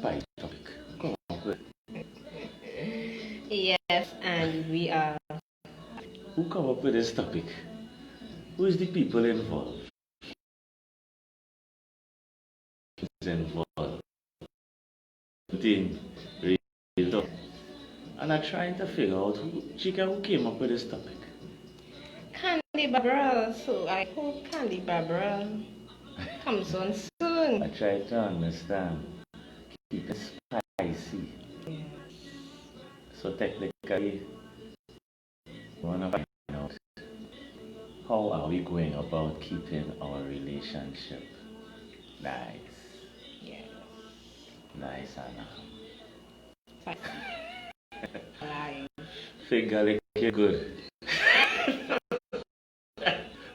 spicy topic. Come up with. Yes, and we are. Who come up with this topic? Who is the people involved? Team, real. And I'm trying to figure out who came up with this topic. Candy Barbara, so I hope Candy Barbara comes on soon. I try to understand. Keep it spicy. Yes. So technically, we want to find out how are we going about keeping our relationship nice. Yes. Nice, Anna. Alive. Finger like you're good.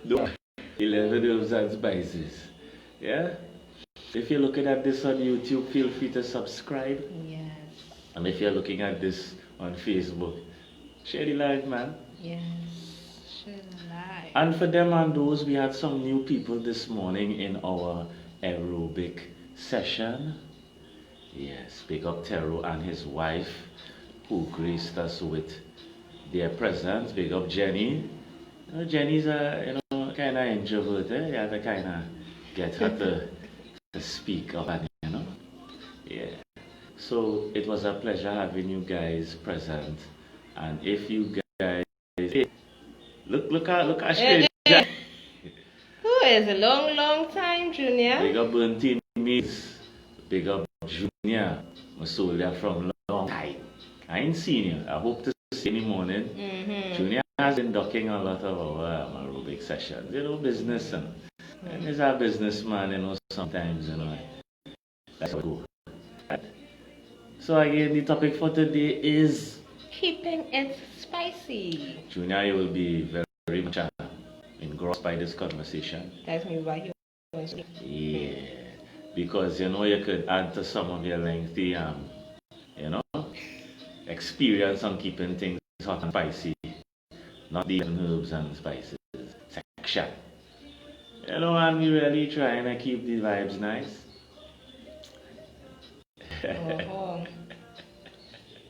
No, 11 herbs and spices. Yeah? If you're looking at this on YouTube, feel free to subscribe. Yes. And if you're looking at this on Facebook, share the live, man. Yes. Share the live. And for them and those, we had some new people this morning in our aerobic session. Yes, big up Tero and his wife who graced us with their presence. Big up Jenny. You know, Jenny's a kind of introvert. You have to kind of get her to speak up, you know. Yeah. So it was a pleasure having you guys present. And if you guys, look at Shreya. Who is a long time, Junior? Big up Bunty Meets. Big up Junior. A soldier from long time. I ain't seen you. I hope to see you in the morning. Junior has been ducking a lot of our aerobic sessions. You know, business and he's a businessman, you know, sometimes, you know. That's what go. Right? So again, the topic for today is keeping it spicy. Junior, you will be very much engrossed by this conversation. That's me why you want to. Yeah. Because you know you could add to some of your lengthy you know, experience on keeping things hot and spicy. Not the herbs and spices section. You know, and we really trying to keep the vibes nice.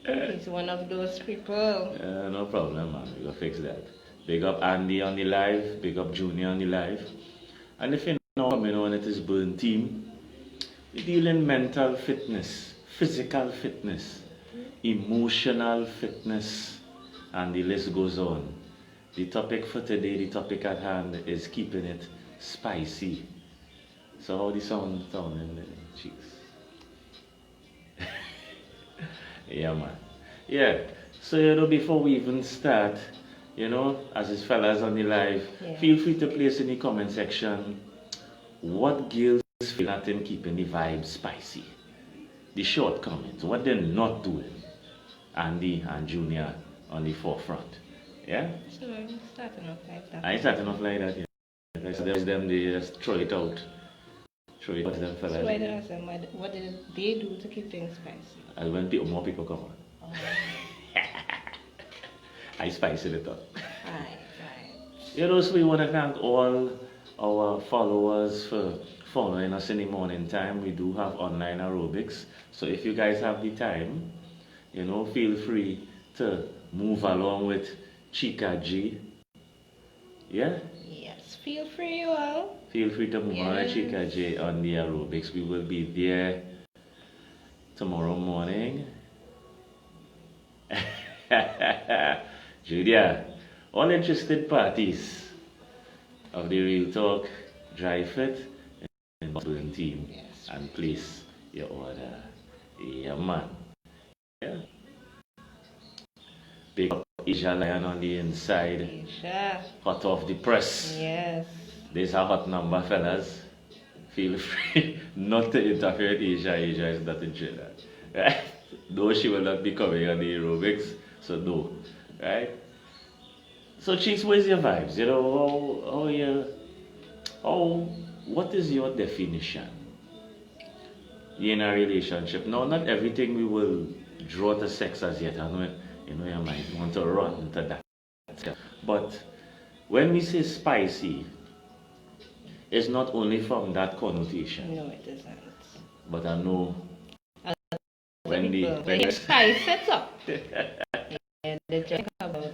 He's one of those people. No problem, man. We gonna fix that. Big up Andy on the live. Big up Junior on the live. And if you know coming on it is Burn Team, we deal in mental fitness, physical fitness, emotional fitness, and the list goes on. The topic for today, the topic at hand is keeping it spicy. So how the sound in the cheeks? Yeah, man. Yeah. So you know, before we even start, you know, as his fellas on the live, feel free to place in the comment section what girls feel at in keeping the vibe spicy. The short comments, what they're not doing. Andy and Junior on the forefront. Yeah? So I'm starting off like that. I ain't starting off like that, yeah. So there's them, they just throw it out. Throw it out to them fellas. So why did I ask them, what did they do to keep things spicy? And when more people come on. Oh. I spicy it up. Right. You know, so we want to thank all our followers for following us in the morning time. We do have online aerobics. So if you guys have the time, you know, feel free to move along with Chika J. Yeah? Yes, feel free, you all. Feel free to move on with Chika J on the aerobics. We will be there tomorrow morning. Julia, all interested parties of the Real Talk Dry Fit and Burn Team, and place your order. Yeah, man. Yeah. Big up Asia Lion on the inside. Asia. Hot off the press. Yes. There's a hot number, fellas. Feel free not to interfere with Asia. Asia is not in Trinidad. Right? Though she will not be coming on the aerobics, so no. Right? So, Cheeks, where's your vibes? You know, what is your definition in a relationship? Now, not everything we will draw to sex as yet. I know, you might want to run to that. But when we say spicy, it's not only from that connotation. No, it isn't. But I know when people. When you spice it up. And they talk about.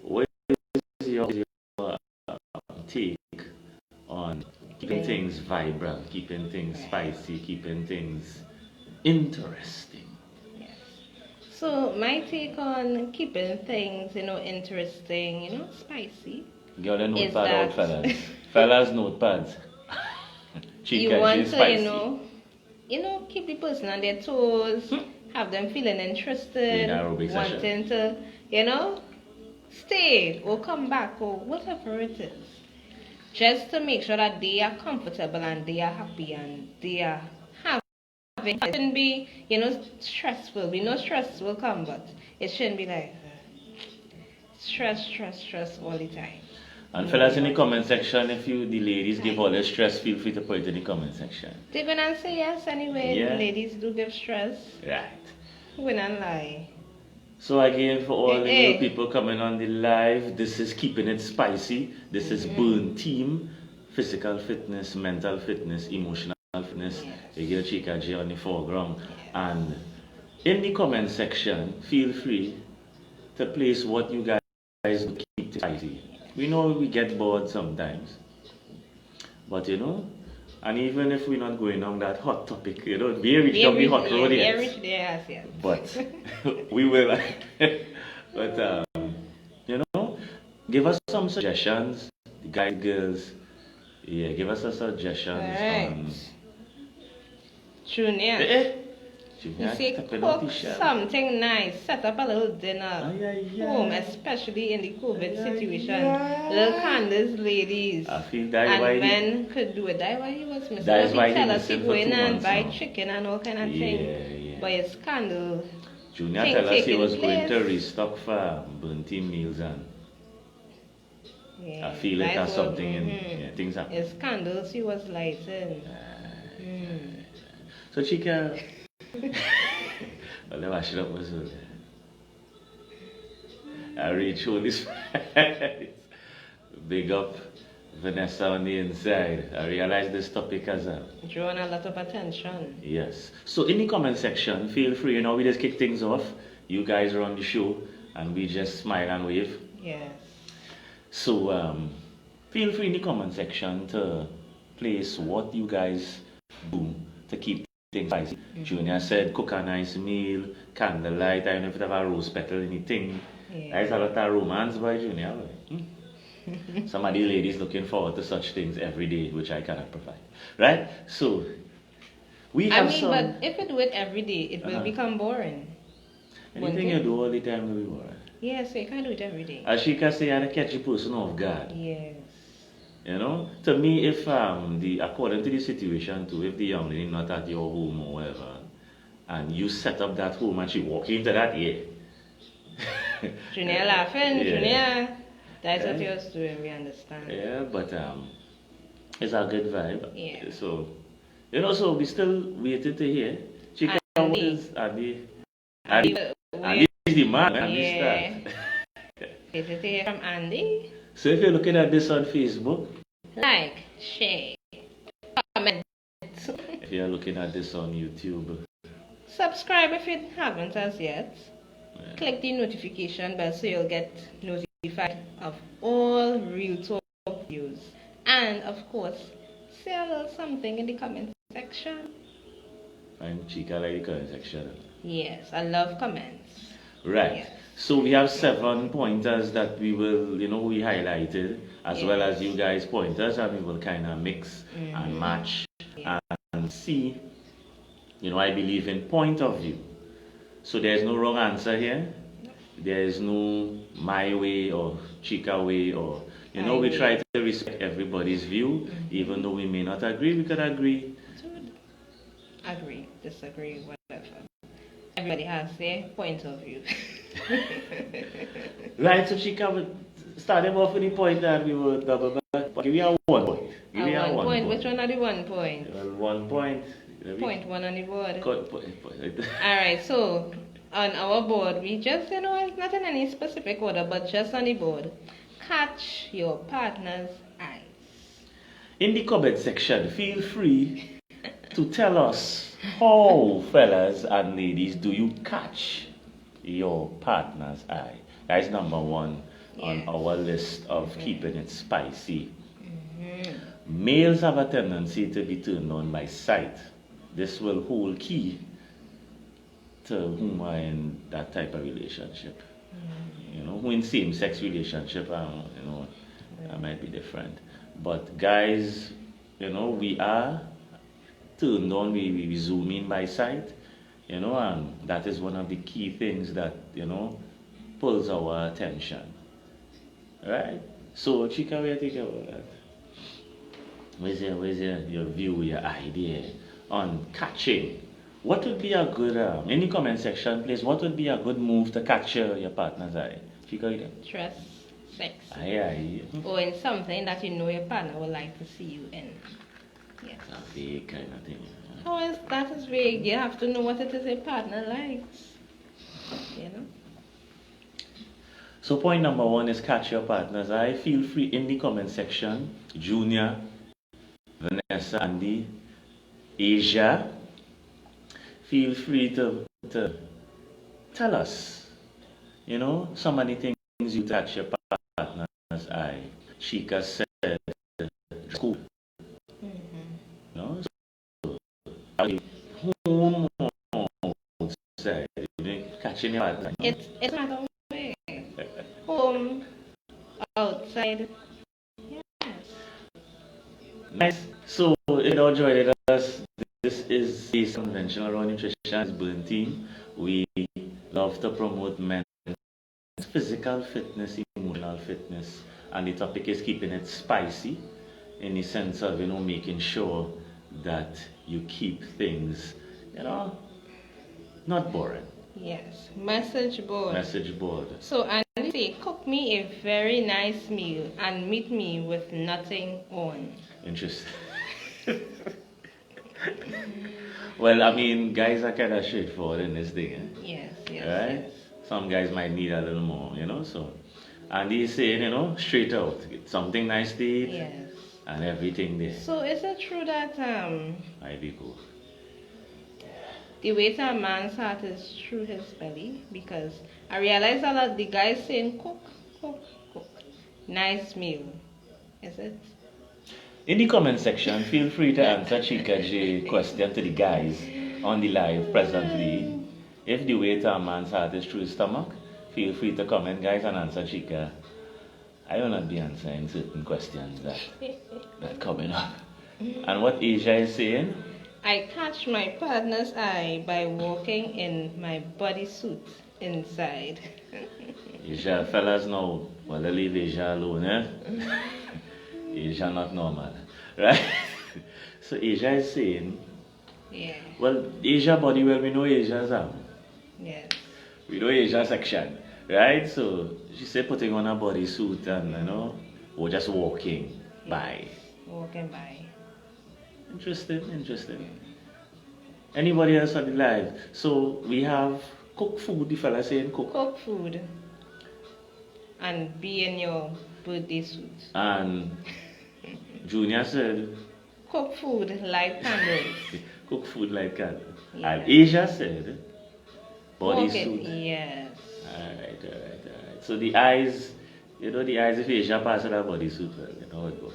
What is your take on keeping things vibrant, keeping things spicy, keeping things interesting? Yes. So my take on keeping things, interesting, spicy. Get a Is notepad that out, fellas. Fellas, notepads. you Chika want J to, spicy. keep the person on their toes, have them feeling interested, aerobic session. wanting to, stay or come back or whatever it is. Just to make sure that they are comfortable and they are happy and they are having. It shouldn't be, stressful. We know stress will come, but it shouldn't be like stress all the time. And fellas in the comment section, if you, the ladies, give all the stress, feel free to put it in the comment section. They will not say yes anyway. Yeah. The ladies do give stress. Right. We will not lie. So again, for all the new people coming on the live, this is Keeping It Spicy. This is Burn Team. Physical fitness, mental fitness, emotional fitness. You get Chika J on the foreground. And in the comment section, feel free to place what you guys do keep it spicy. We know we get bored sometimes. But and even if we're not going on that hot topic, we reach down the hot road yet. Yes. But we will. But give us some suggestions, guys, girls. Yeah, give us some suggestions. Right. Junior. You see, cook something nice, set up a little dinner home, especially in the COVID situation. Little candles, ladies. I feel that and men could do it. That's why he was missing. That is why tell us to go in and buy now. chicken and all kind of thing. But it's candle. Junior tell us he was going to restock for Burn Team meals and I feel it has something in things happen. It's candles he was lighting. So Chika. Well, let me wash it up also. I reach all this. Big up Vanessa on the inside. I realize this topic has drawn a lot of attention. Yes. So in the comment section, feel free, we just kick things off. You guys are on the show and we just smile and wave. Yes. So feel free in the comment section to place what you guys do to keep things spicy. Junior said cook a nice meal, candlelight, I don't know if it have a rose petal, anything. There's a lot of romance by Junior. Some of the ladies looking forward to such things every day, which I cannot provide. Right? So we have but if you do it every day, it will become boring. Anything you do all the time will be boring. Yes, you can't do it every day. As she can say, I catch a person off guard. Yes. To me, if according to the situation too, if the young lady not at your home or whatever, and you set up that home and she walk into that, Junior laughing, Junior, that's what you're doing, we understand. Yeah, but it's a good vibe. Yeah. So, so we still waiting to hear. Chika, what is Andy? Andy is the man, Andy start. Waiting to hear from Andy. So if you're looking at this on Facebook, like, share, comment. If you're looking at this on YouTube, subscribe if you haven't as yet. Click the notification bell so you'll get notified of all Real Talk videos. And of course, say a little something in the comment section. Find Chika like the comment section. Yes, I love comments. Right. Yes. So we have 7 pointers that we will, we highlighted, as well as you guys pointers, and we will kind of mix and match and see. I believe in point of view. So there's no wrong answer here. There is no my way or Chika way or, we try to respect everybody's view, even though we may not agree, we could agree. Agree, disagree, whatever. Everybody has their point of view. Right, so Chika, we started off with the point that we will double back. Give me a 1 point. Give me a 1 point. Which one are the 1 point? Well, 1 point. Point 1 on the board. Point. Alright, so on our board, we just, it's not in any specific order, but just on the board. Catch your partner's eyes. In the comment section, feel free to tell us How, fellas and ladies, do you catch your partner's eye? That's number one on Yes. our list of keeping it spicy. Mhm. Males have a tendency to be turned on by sight. This will hold key to whom are in that type of relationship. You know, who in same-sex relationship, that might be different. But guys, we are turned on, we zoom in by sight, and that is one of the key things that, pulls our attention. Right? So, Chika, what do you think about that? Where's your view, your idea on catching? What would be a good, in the comment section, please, what would be a good move to catch your partner's eye? Chika, you there? Trust, sex, Aye, aye. or in something that you know your partner would like to see you in. Yes. A vague kind of thing. How is that is vague? You have to know what it is your partner likes. You know? So point number one is catch your partner's eye. Feel free in the comment section. Junior, Vanessa, Andy, Asia. Feel free to tell us, some of the things you catch your partner's eye. Chika said, school. You know, so home or outside, catching your partner. It's not always home, outside. Yes. Nice. So, it all joined us. This is the Conventional Raw Nutrition Burn Team. We love to promote men's physical fitness, emotional fitness, and the topic is keeping it spicy in the sense of, making sure that you keep things, not boring. Yes. Message board. Message board. So Andy say, cook me a very nice meal and meet me with nothing on. Interesting. Well, I mean, guys are kind of straightforward in this thing, Yes, right? yes. Some guys might need a little more, so. And he's saying, straight out, get something nice to eat Yes. and everything there. So is it true that I be cool. the way to a man's heart is through his belly? Because I realize a lot of the guys saying cook, cook, cook. Nice meal. Is it? In the comment section, feel free to answer Chika J question to the guys on the live presently. If the way to a man's heart is through his stomach, feel free to comment, guys, and answer Chika. I will not be answering certain questions that coming up. And what Asia is saying? I catch my partner's eye by walking in my bodysuit inside. Asia, fellas, no. Well, they leave Asia alone, eh? Asia not normal, right? So Asia is saying, Yeah. well, Asia body, well, we know Asia's Yes. we know Asia section, right? So she said putting on a bodysuit and, or just walking by. Walking by. Interesting. Anybody else on the live? So we have cook food, the fella saying cook. Cook food. And be in your birthday suit. And Junior said, Cook food like candles. cook food like that. Yeah. And Asia said, Walking. bodysuit. Yes. Alright. So the eyes, the eyes of Asia pass on a bodysuit, well, how it goes.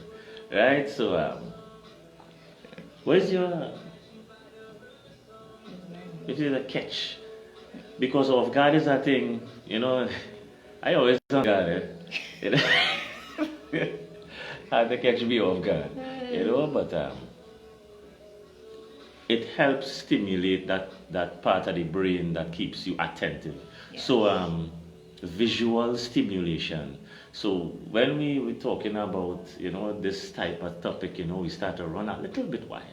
Right? So, where's your, it is a catch? Because off guard is a thing, I always on guard, Hard to catch me off guard, but it helps stimulate that part of the brain that keeps you attentive. Yes. So, visual stimulation. So when we were talking about, this type of topic, we start to run a little bit wild.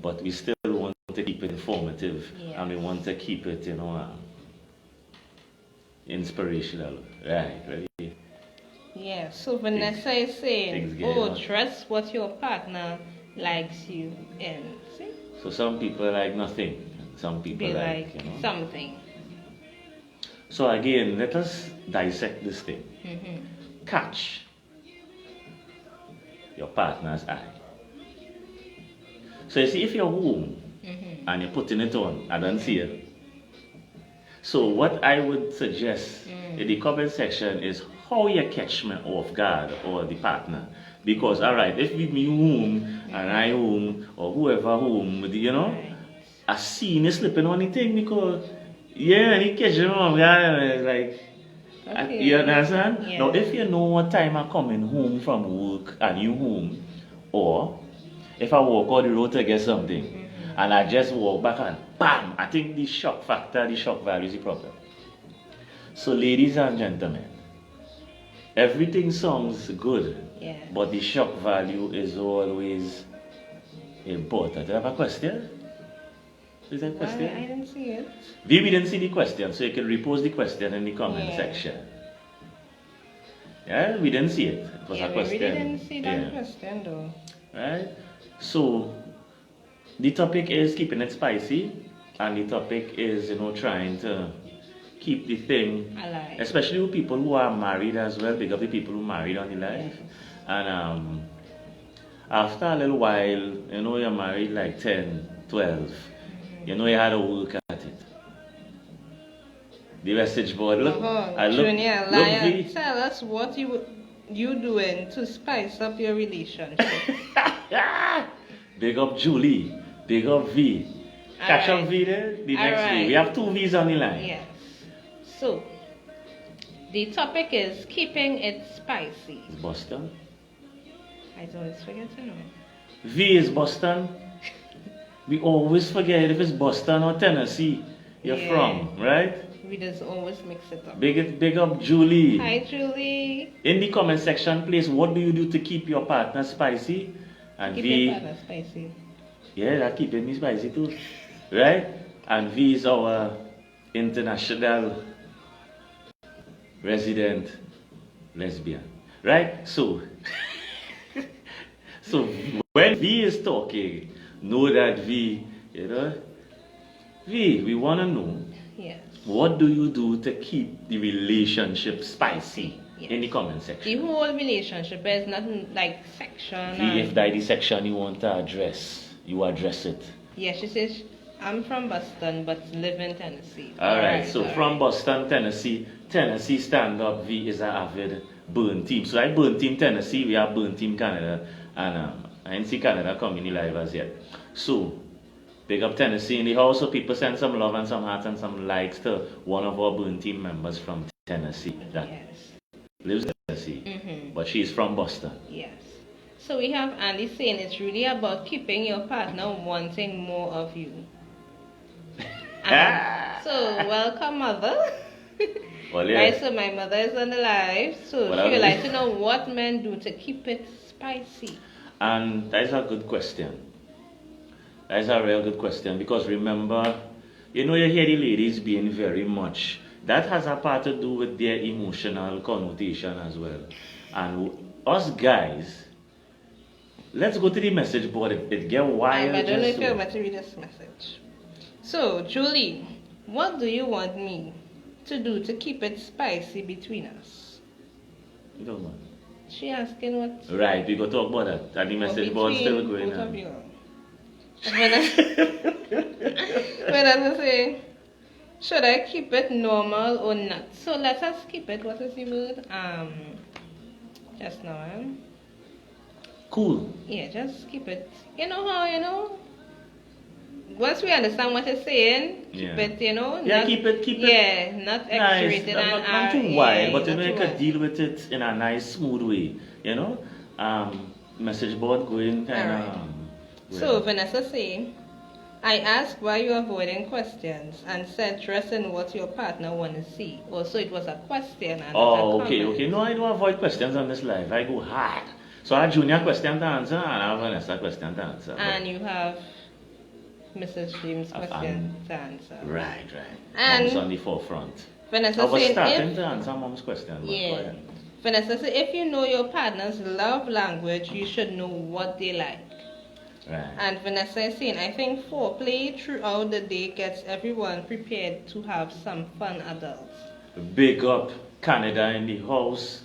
But we still want to keep it informative, Yes. and we want to keep it, inspirational. Right? Yeah, so Vanessa is saying, trust what your partner likes you in. See? So some people like nothing, some people Be like, something. So again, let us dissect this thing. Catch your partner's eye. So you see, if you're home and you're putting it on. I don't see it. So what I would suggest in the comment section is how you catch me off guard or the partner. Because alright, if we me home and I home or whoever home, you know, I see you slipping on the thing because and you catch me off guard like you understand? Yeah. Now if you know what time I'm coming home from work and you home, or if I walk on the road to get something and I just walk back and bam, I think the shock factor, the shock value is the problem. So ladies and gentlemen, everything sounds good, but the shock value is always important. Do you have a question? Is there a question? I didn't see it. We didn't see the question, so you can repost the question in the comment section. Yeah, we didn't see it. It was a question. We didn't see that question though. Right? So the topic is keeping it spicy, and the topic is, you know, trying to keep the thing alive. Especially with people who are married as well. Big up the people who married on the life. And after a little while, you know, you're married like 10, 12. You know you had to work at it. The message board. Look, Junior, Lion, tell us what you doing to spice up your relationship. Big up Julie. Big up V. Catch up V there. The next V. We have 2 V's on the line. Yes. So, the topic is keeping it spicy. It's Boston. I always forget to know. V is Boston. We always forget if it's Boston or Tennessee you're from, right? We just always mix it up. Big up Julie. Hi Julie. In the comment section, please, what do you do to keep your partner spicy? And keep V. your partner spicy. Yeah, that keeping me spicy too. Right? And V is our international resident lesbian. Right? So when V is talking, know that V, you know, V, we want to know, what do you do to keep the relationship spicy? In the comment section. The whole relationship is not like section. V, if that is the section you want to address, you address it. Yeah, she says, I'm from Boston but live in Tennessee. Alright, so from Boston, Tennessee Stand Up V is an avid Burn Team. So I Burn Team Tennessee, we have Burn Team Canada, and I didn't see Canada coming in live as yet. So, big up Tennessee in the house, so people send some love and some hearts and some likes to one of our Burn Team members from Tennessee that lives in Tennessee, but she's from Boston. Yes. So we have Andy saying it's really about keeping your partner wanting more of you. So, welcome, mother. Well, yeah. Right, so my mother is on the live, so she would like to know what men do to keep it spicy. And that is a good question. That is a real good question, because remember, you know, you hear the ladies being very much, that has a part to do with their emotional connotation as well. And us guys, let's go to the message board. It get wild. I don't know if you're about to read this message. So, Julie, what do you want me to do to keep it spicy between us? You don't know. She asking what? Right, we go talk about that. And the message board still going on. When I say, should I keep it normal or not? So let us keep it. What is the word? Just now. Cool. Yeah, just keep it. You know how, you know? Once we understand what you're saying, keep it, you know? Yeah, keep it. Yeah, not X-rated nice. Not too wide, but you know, you can deal with it in a nice, smooth way, you know? Message board going kind of... So, Vanessa say, I asked why you're avoiding questions and said dress in what your partner want to see. Also, it was a question and okay. No, I don't avoid questions on this live. I go hard. So, I have Junior question to answer and I have Vanessa question to answer. And you have Mrs. James' question to answer. Right. And Mom's on the forefront. Vanessa I was starting to answer Mom's question. Yeah. Vanessa said, if you know your partner's love language, you should know what they like. Right. And Vanessa is saying, I think foreplay throughout the day gets everyone prepared to have some fun adults. Big up Canada in the house.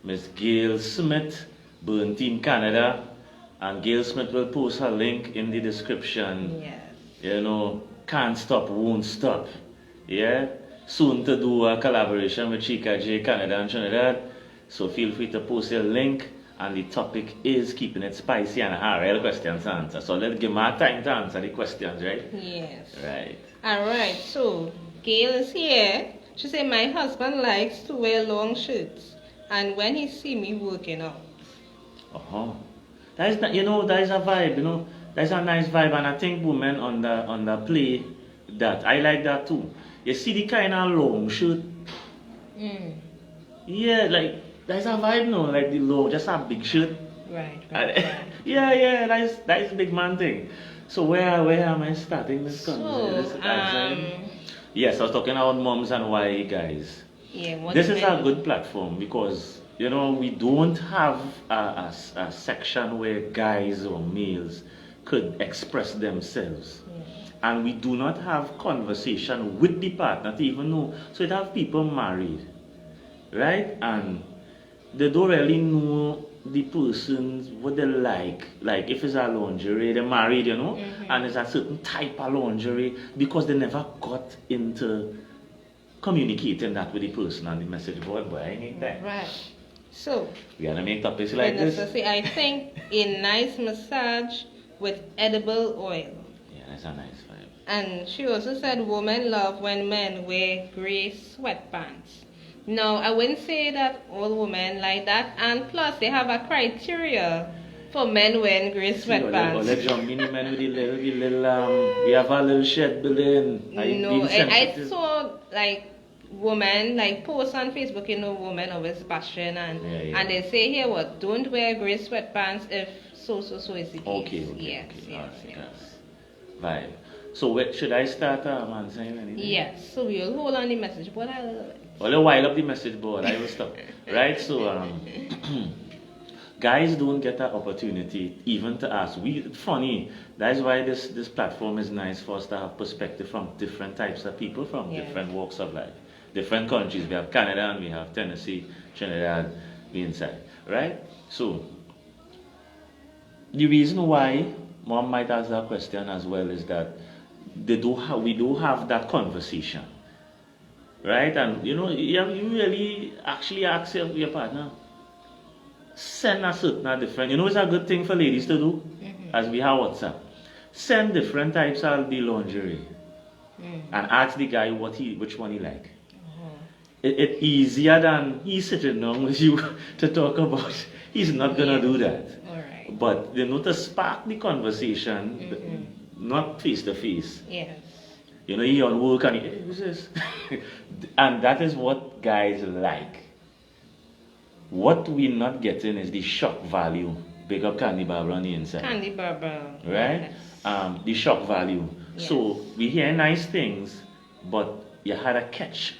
Miss Gail Smith, Burn Team Canada. And Gail Smith will post her link in the description You know, can't stop, won't stop. Yeah? Soon to do a collaboration with Chika J, Canada and Trinidad. So feel free to post your link. And the topic is keeping it spicy and real questions to answer. So let's give more time to answer the questions, right? Yes. Right. Alright, so Gail is here. She said, my husband likes to wear long shirts. And when he see me working out. Uh-huh. That is, you know, that is a vibe, you know. That's a nice vibe, and I think women on the play that. I like that too. You see the kind of long shirt. Mm. Yeah, like that's a vibe, no, like the long, just a big shirt. Right. Yeah, that's a big man thing. So where am I starting this conversation? Yes, I was talking about moms and why guys. Yeah, this is a good platform because you know we don't have a section where guys or males could express themselves. And we do not have conversation with the partner to even know. So it have people married, right? And they don't really know the persons what they like if it's a lingerie, they're married, you know, and it's a certain type of lingerie because they never got into communicating that with the person on the message board. But I need that. Right. So we gotta make topics like this. I think a nice massage with edible oil. Yeah, that's a nice vibe. And she also said women love when men wear gray sweatpants. No, I wouldn't say that all women like that. And plus, they have a criteria for men wearing gray sweatpants. Or let young mini men with the little, we have a little shed building. I saw like women like post on Facebook, you know, women always bashing and they say here what, don't wear gray sweatpants if so is the case. Okay. Yes. Right. So should I start answering anything? Yes. So we'll hold on the message board a little bit. Well, a while up the message board, I will stop. Right? So guys don't get that opportunity even to ask. Funny. That's why this platform is nice for us to have perspective from different types of people from different walks of life. Different countries. We have Canada and we have Tennessee, Trinidad, we inside. Right? So the reason why mom might ask that question as well is that we do have that conversation. Right? And you know, you really actually ask your partner, send a certain different, you know, it's a good thing for ladies to do, as we have WhatsApp. Send different types of the lingerie and ask the guy which one he like. It's easier than he's sitting down with you to talk about. He's not gonna do that. Alright. But you know, to spark the conversation, not face to face. Yes. You know, he on work and hey, who's this? And that is what guys like. What we're not getting is the shock value. Big up Candy Barbara on the inside. Candy Barbara. Right? Yes. The shock value. Yes. So we hear nice things, but you had to catch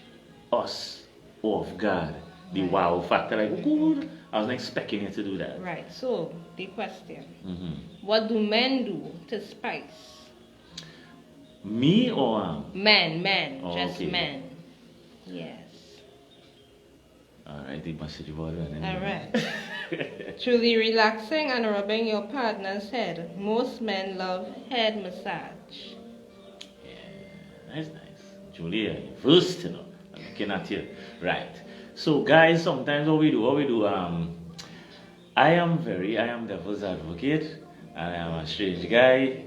us off guard. The wow factor, like, good. I wasn't expecting you to do that. Right. So the question: what do men do to spice? Me or Men, oh, just okay. men. Yes. Alright, the message board. Alright. Truly relaxing and rubbing your partner's head. Most men love head massage. Yeah, that's nice. Julia, first, you know, I'm looking at you. Right. So guys, sometimes what we do, I am devil's advocate, and I am a strange guy.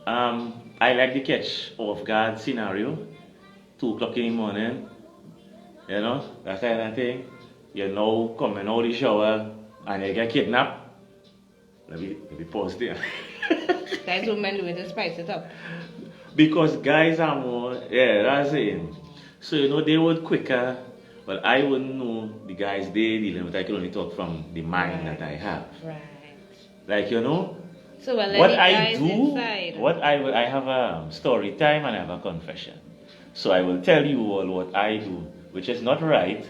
I like the catch off guard scenario. 2 o'clock in the morning, you know, that kind of thing. You know, coming out of the shower and you get kidnapped. Let me pause there. That's what men do to spice it up. Because guys are more, that's it. So, you know, they would quicker, but I wouldn't know the guys they dealing with. I can only talk from the mind that I have. Right. Like, you know, so what I do, inside. I have a story time and I have a confession. So I will tell you all what I do, which is not right,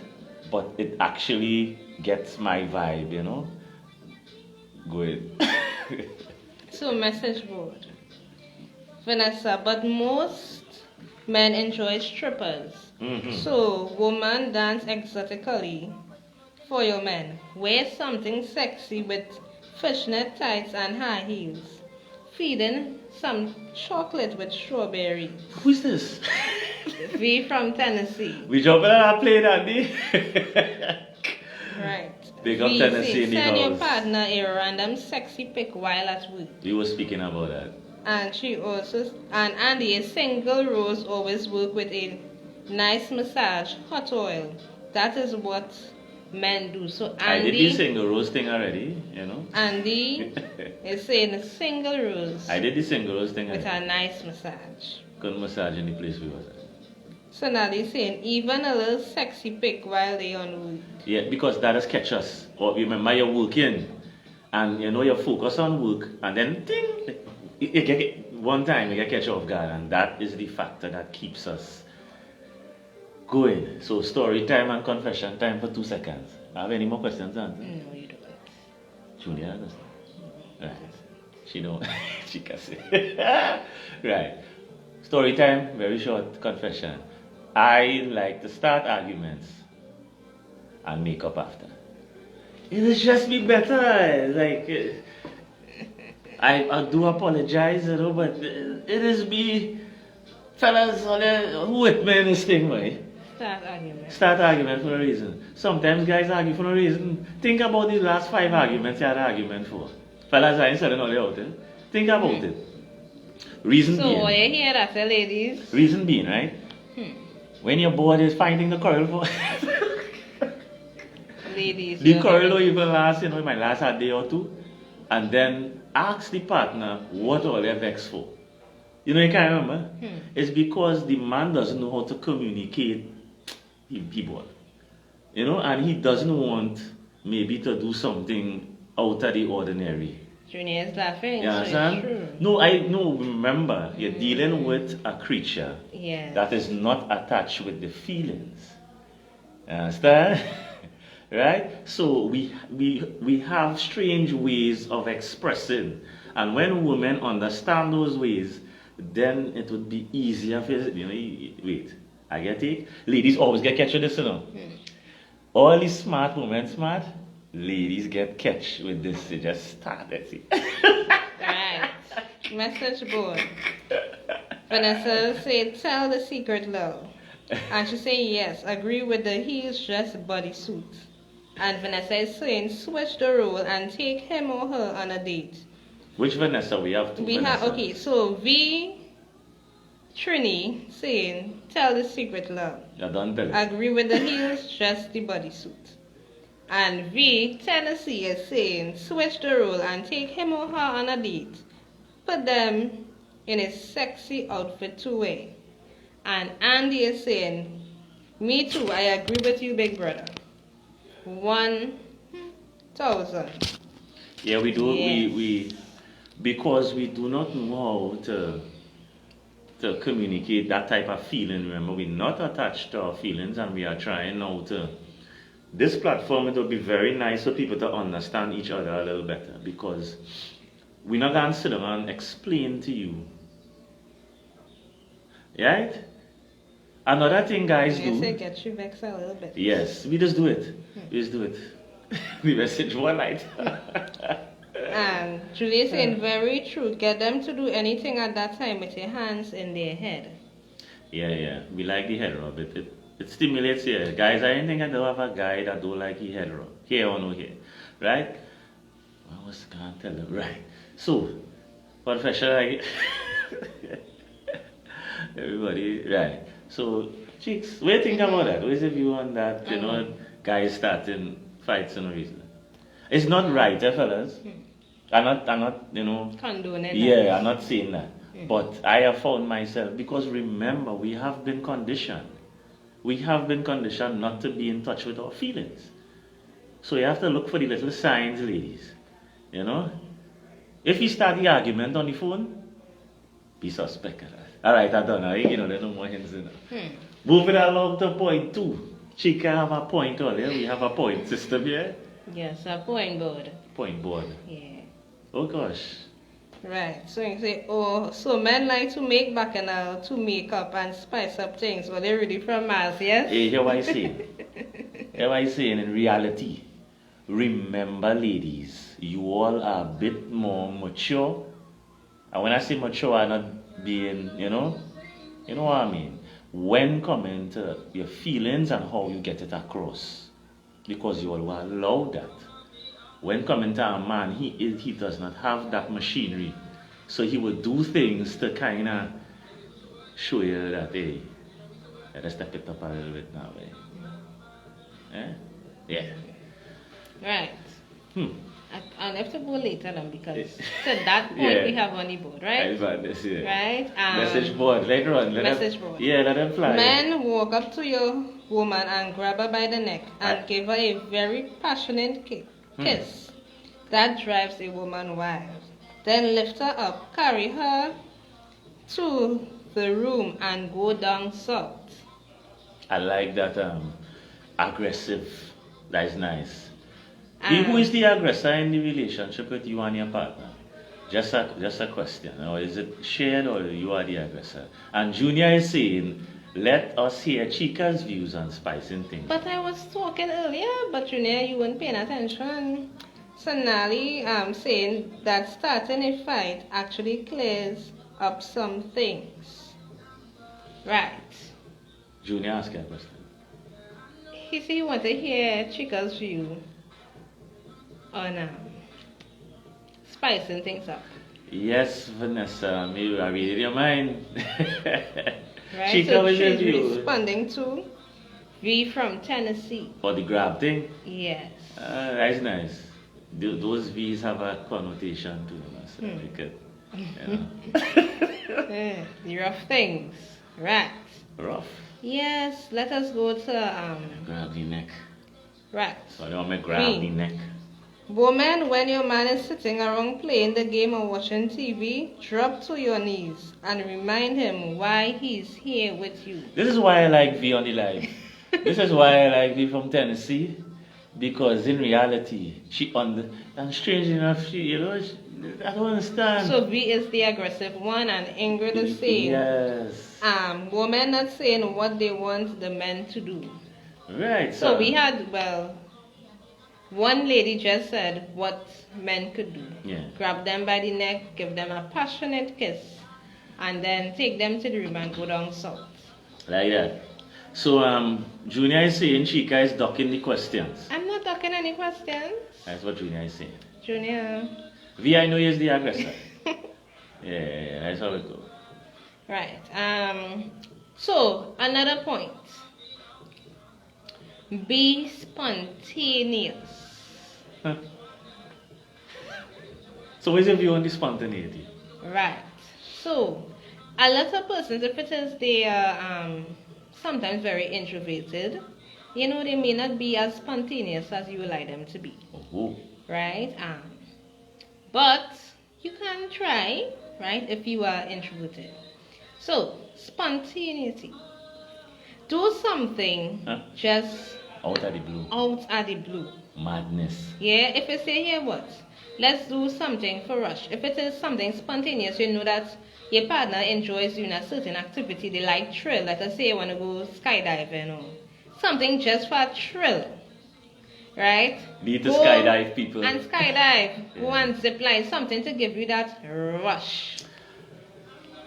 but it actually gets my vibe, you know. Go ahead. So message board. Vanessa, but most men enjoy strippers. So woman dance exotically for your men. Wear something sexy with fishnet tights and high heels. feeding some chocolate with strawberries. Who's this? V from Tennessee. We jumping on our plane, Andy. Right. Big up V Tennessee says, in the send your house. partner a random sexy pic while at work. We were speaking about that. And she also, and Andy, a single rose always work with a nice massage, hot oil. That is what men do. So I did the Andy, single rose thing already, you know. Andy is saying a single rose I did the single rose thing with already. a nice massage. Couldn't massage in the place we was at. So now they're saying even a little sexy pic while they on work. Yeah, because that does catch us. Or remember you're working and you know you focus on work and then ding, you get one time you get catch off guard, and that is the factor that keeps us going. So story time and confession time for 2 seconds. Have any more questions, Auntie? No, you don't. Julia understand? Right. She don't. She can say. Right. Story time, very short confession. I like to start arguments and make up after. It is just be better. Like, I do apologize, you know, but it is be, fellas, who with me in this thing, right? Start argument. Start argument for a reason. Sometimes guys argue for no reason. Think about the last 5 arguments you had an argument for. Fellas, I ain't selling all you out there. Think about it. Reason So being. you hear that, ladies? Reason being, right? When your board is finding the coil for Ladies. the coil don't even last, you know, it might last a day or 2. And then ask the partner what all they're vexed for. You know, you can't remember? It's because the man doesn't know how to communicate he bored. You know, and he doesn't want maybe to do something out of the ordinary. Junior is laughing. You so it's understand? true. No, remember, you're dealing with a creature Yes. that is not attached with the feelings. You understand? Right? So we have strange ways of expressing. And when women understand those ways, then it would be easier for you know, wait, I get it? Ladies always get catch with this, you know. All these smart women smart, ladies get catch with this. They just start, that's it. Right. Message board. Vanessa said, tell the secret love. And she said, yes, agree with the heels dress bodysuit. And Vanessa is saying, switch the role and take him or her on a date. Which Vanessa? We have 2 We Vanessas. have, okay, so V Trini saying, tell the secret love. You done tell it. Agree with the heels, dress the bodysuit. And V Tennessee is saying, switch the role and take him or her on a date. Put them in a sexy outfit to wear. And Andy is saying, me too, I agree with you, big brother. 1,000. Yeah, we do. Yes. We because we do not know how to communicate that type of feeling. Remember, we're not attached to our feelings, and we are trying now to. This platform, it will be very nice for people to understand each other a little better, because we're not going to sit down and explain to you. Right? Another thing guys You do. say get you vexed a little bit. Yes, we just do it. We just do it. The message one night. And Julie saying, very true. Get them to do anything at that time with your hands in their head. Yeah. We like the head rub. It stimulates here. Guys, I don't think I do have a guy that don't like the head rub. Here or no here. Right? I was can't tell them. Right. So, confession, like everybody, right. So, chicks, what do you think about that? What is your view on that? You know, guys starting fights and reason. It's not right, fellas. I'm not, you know. Condoning Yeah, I'm not saying that. But I have found myself, because remember, we have been conditioned. We have been conditioned not to be in touch with our feelings. So you have to look for the little signs, ladies. You know? If you start the argument on the phone, be suspect of that. Alright, I don't know. You know, there's no more hints in it. Moving along to point 2. Chika have a point earlier. We have a point system here. Yes, a point board. Point board. Yeah. Oh gosh. Right. So you say, oh, so men like to make bacchanal to make up and spice up things. Well, they're really from Mars, yes? Hey, hear what I say? Hear what I saying in reality? Remember, ladies, you all are a bit more mature And when I say mature, I'm not being, you know what I mean? When coming to your feelings and how you get it across, because you will allow that. When coming to a man, he does not have that machinery, so he will do things to kind of show you that, hey, let's step it up a little bit now, eh? Yeah. Right. Hmm. I'll have to go later then because to that point we have on the board, right? This, yeah. Right? Message board, later on. Message board. Yeah, let them fly. Men walk up to your woman and grab her by the neck and give her a very passionate kiss. That drives a woman wild. Then lift her up, carry her to the room and go down south. I like that aggressive. That is nice. Who is the aggressor in the relationship with you and your partner? Just a question. Or is it shared or you are the aggressor? And Junior is saying, let us hear Chika's views on spicing things. But I was talking earlier, but Junior, you weren't paying attention. So Nali saying that starting a fight actually clears up some things. Right. Junior, ask a question. He said he wanted to hear Chika's view on spicing things up. Yes, Vanessa, maybe I read your mind. Right, Chika, so what's your she's view? responding to V from Tennessee. For the grab thing? Yes. That's nice. Those V's have a connotation too. So you could, The rough things. Right. Rough. Yes, let us go to Grab the neck. right. So you want me grab the neck? Woman, when your man is sitting around playing the game or watching TV, drop to your knees and remind him why he's here with you. This is why I like V on the live. This is why I like V from Tennessee. Because in reality, and strange enough, I don't understand. So V is the aggressive one and Ingrid is saying, yes. Women not saying what they want the men to do. Right. So we had, one lady just said what men could do. Yeah. Grab them by the neck, give them a passionate kiss, and then take them to the room and go down south. Like that. So Junior is saying Chika is ducking the questions. I'm not ducking any questions. That's what Junior is saying. Junior. V, I know he is the aggressor. yeah, that's how it goes. Right. So another point. Be spontaneous. Huh. So what's your view on the spontaneity? Right. So a lot of persons, if it is they are sometimes very introverted, they may not be as spontaneous as you would like them to be. Oh. Right? But you can try, right, if you are introverted. So, spontaneity. Do something just out of the blue. Out of the blue. Madness. Yeah, if you say here what? Let's do something for rush. If it is something spontaneous, you know that your partner enjoys doing a certain activity. They like thrill. Let us say you want to go skydiving or something just for a thrill. Right? Need to skydive, people. And skydive. Go and zip line. Something to give you that rush.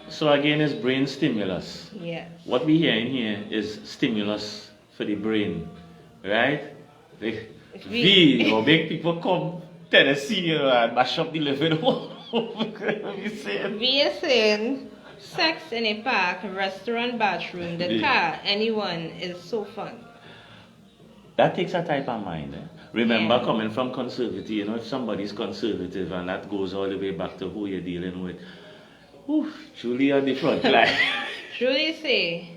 So again, it's brain stimulus. Yes. What we hear in here is stimulus for the brain. Right? V, or make people come Tennessee and mash up the living room. V is saying sex in a park, restaurant, bathroom, the car, anyone is so fun. That takes a type of mind. Remember, coming from conservative, if somebody's conservative and that goes all the way back to who you're dealing with. Oof, Julie on the front line. Julie say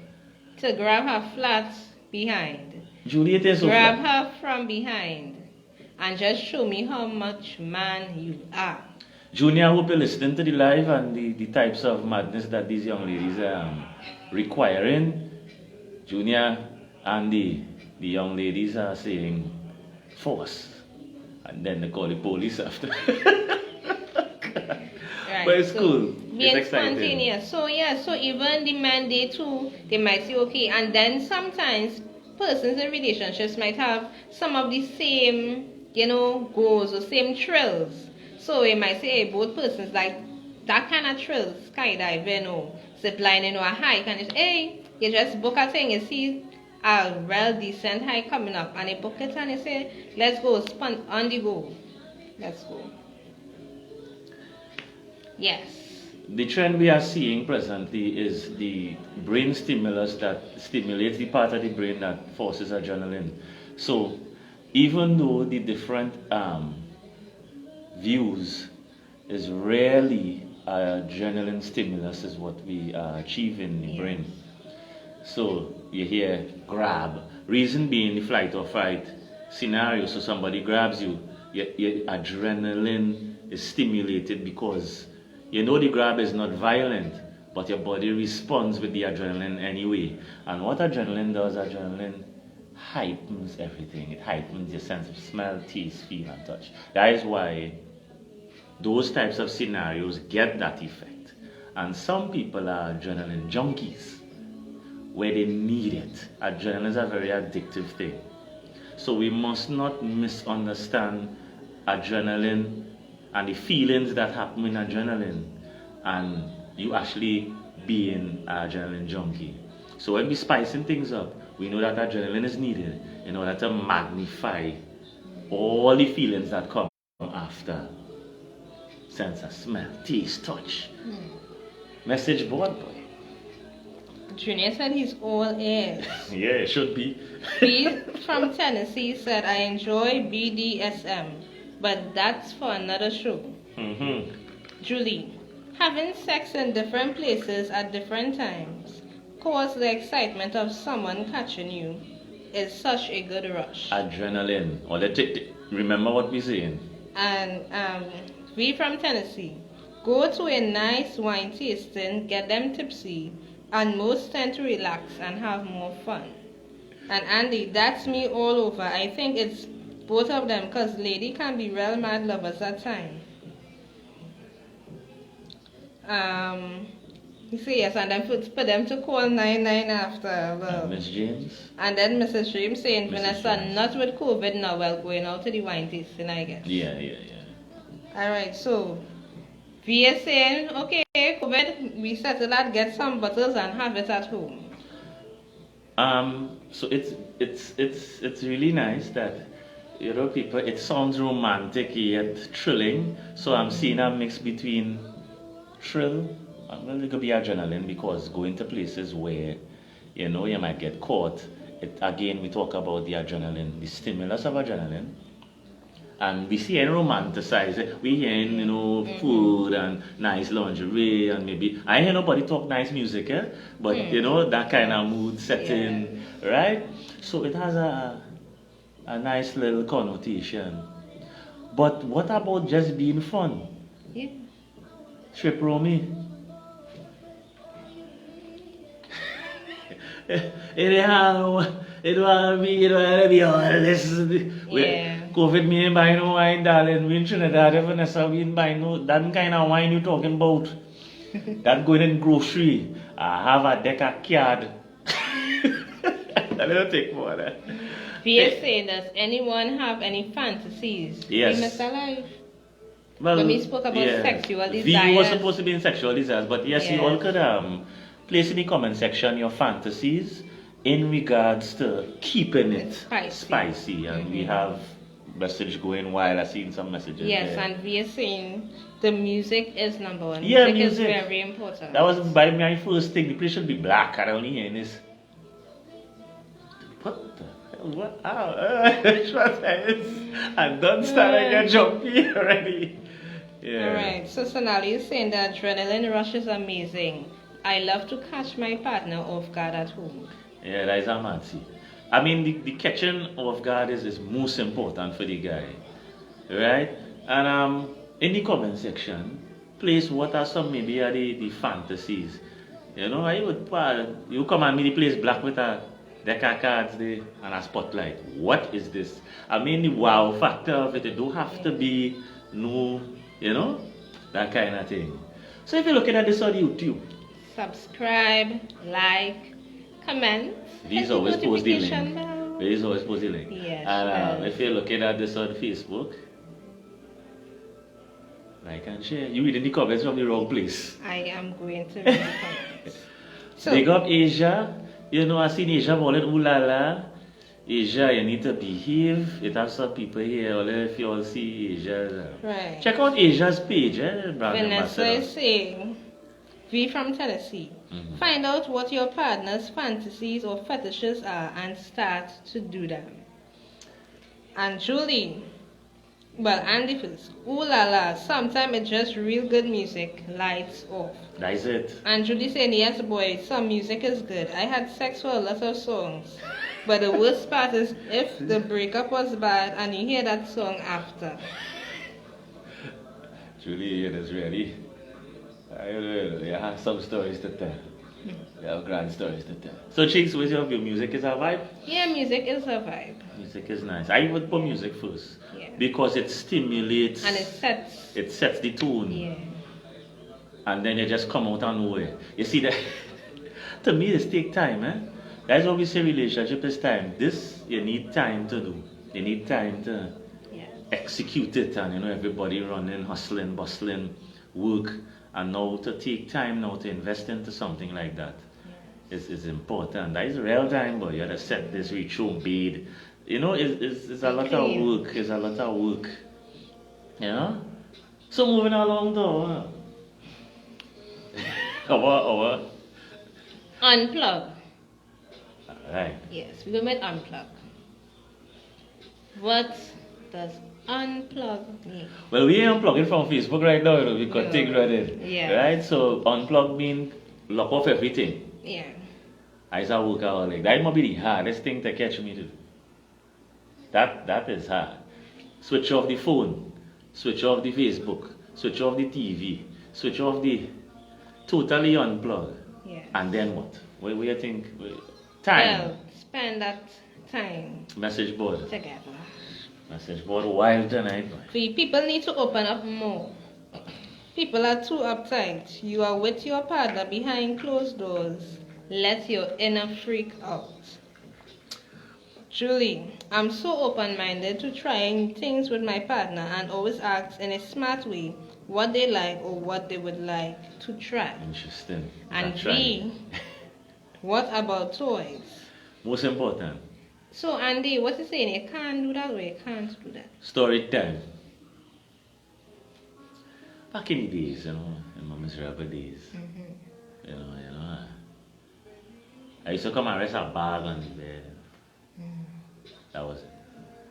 to grab her flat behind. Julie, it is so grab her from behind and just show me how much man you are. Junior, I hope you're listening to the live and the types of madness that these young ladies are requiring. Junior and the young ladies are saying force. And then they call the police after. Right, but it's so cool. Being it's exciting. Spontaneous. So so even the men they too, they might say okay. And then sometimes persons in relationships might have some of the same, goals or same thrills. So they might say, hey, both persons like that kind of thrill, skydiving or ziplining or a hike, and it's, hey, you just book a thing, you see a real decent hike coming up, and you book it and you say, let's go, on the go. Let's go. Yes. The trend we are seeing presently is the brain stimulus that stimulates the part of the brain that forces adrenaline. So even though the different views is rarely adrenaline stimulus is what we achieve in the brain. So you hear grab, reason being the flight or fight scenario. So somebody grabs you, your adrenaline is stimulated because you know the grab is not violent, but your body responds with the adrenaline anyway. And what adrenaline does, adrenaline heightens everything. It heightens your sense of smell, taste, feel, and touch. That is why those types of scenarios get that effect. And some people are adrenaline junkies, where they need it. Adrenaline is a very addictive thing. So we must not misunderstand adrenaline and the feelings that happen in adrenaline and you actually being an adrenaline junkie. So when we're spicing things up, we know that adrenaline is needed in order to magnify all the feelings that come after. Sense of smell, taste, touch. Message board, boy. Junior said he's all ears. Yeah, it should be. B from Tennessee said, I enjoy BDSM, but that's for another show. Julie, having sex in different places at different times cause the excitement of someone catching you is such a good rush. Adrenaline. Or remember what we're saying. And V from Tennessee, go to a nice wine tasting, get them tipsy, and most tend to relax and have more fun. And Andy, that's me all over. I think it's both of them, because lady can be real mad lovers at times. You see, yes, and then for them to call 99 after. Well, Miss James? And then Mrs. James saying, Mrs. Vanessa, James. not with COVID now, well, going out to the wine tasting, I guess. Yeah. Alright, so V is saying, okay, COVID, we settle that, get some bottles and have it at home. So it's really nice that, you know, people, it sounds romantic yet thrilling. So I'm seeing a mix between thrill, well, it could be adrenaline, because going to places where, you know, you might get caught. Again, we talk about the adrenaline, the stimulus of adrenaline. And we see and romanticize it. We hear, you know, food and nice lingerie, and maybe I hear nobody talk nice music, but you know, that kind of mood setting, right? So it has a nice little connotation. But what about just being fun? Yeah. Strip Romy. It don't be all this. Yeah. COVID, me ain't buy no wine, darling. We in Trinidad, Vanessa, we ain't buy no, that kind of wine you talking about. That going in grocery. I have a deck of card. That little take more that. V is saying, does anyone have any fantasies? Yes. We must alive. Well, When we spoke about sexual V desires. was supposed to be in sexual desires, but yes, you all could place in the comment section your fantasies in regards to keeping it spicy. And we have message going while I seen some messages. Yes, there. and we are saying the music is number one. Yeah, music is music. very important. That was by my first thing. The place should be black. I don't hear this. What the hell? What? I'm done starting to get jumpy already. Yeah. Alright, so Sonali is saying that adrenaline rush is amazing. I love to catch my partner off guard at home. Yeah, that is a matzy. I mean, the catching off guard is most important for the guy, right? And in the comment section, place what are some maybe are the fantasies. You know, you come and me the place black with a deck of cards there and a spotlight. What is this? I mean, the wow factor of it don't have to be no, you know, that kind of thing. So if you're looking at this on YouTube, subscribe, like, comment. These always post the link. Bell. These always post the link. Yes, And if you're looking at this on Facebook, Like and share. You reading the comments from the wrong place. I am going to read the comments. So, Big up Asia. You know, I seen Asia calling ooh la la. Asia, you need to behave. It has some people here. If you all see Asia, right. check out Asia's page. Vanessa is saying, V from Tennessee. Find out what your partner's fantasies or fetishes are and start to do them. And Julie, well, Andy first. Ooh la la, sometimes it's just real good music, lights off. That's it. And Julie saying, yes boy, some music is good. I had sex for a lot of songs. But the worst part is if the breakup was bad and you hear that song after. Julie, it is really. You have some stories to tell. You have grand stories to tell. So, Cheeks, what's your view? Music is a vibe? Yeah, music is a vibe. Music is nice. I would put music first. Yeah. Because it stimulates. And it sets the tone. Yeah. And then you just come out of nowhere. You see that? To me, this take time, eh? That's what we say relationship is time. This, you need time to do. You need time to execute it. And, you know, everybody running, hustling, bustling, work. And now to take time now to invest into something like that is important. That is real time, but you have to set this reach home bed. You know, it's a lot of work. It's a lot of work. You know? So moving along though. Our Unplug. Alright. Yes, we're going to unplug. What does unplug mean? Well, we ain't unplugging from Facebook right now, you know, we got things running. Yeah. Right? So unplug means lock off everything. Yeah. As a workaholic. That might be the hardest thing to catch me to do. That is hard. Switch off the phone, switch off the Facebook, switch off the TV, switch off the totally unplug. Yeah. And then what? What do you think? Time. Well, spend that time Message board. together. Message board wild tonight. People need to open up more. People are too uptight. You are with your partner behind closed doors. Let your inner freak out. Julie, I'm so open-minded to trying things with my partner and always ask in a smart way what they like or what they would like to try. Interesting. And B, what about toys? Most important. So Andy, what you saying? You can't do that or you can't do that? Story time. Back in the days, you know, in my miserable days. You know. I used to come and rest a bag on the bed. That was it.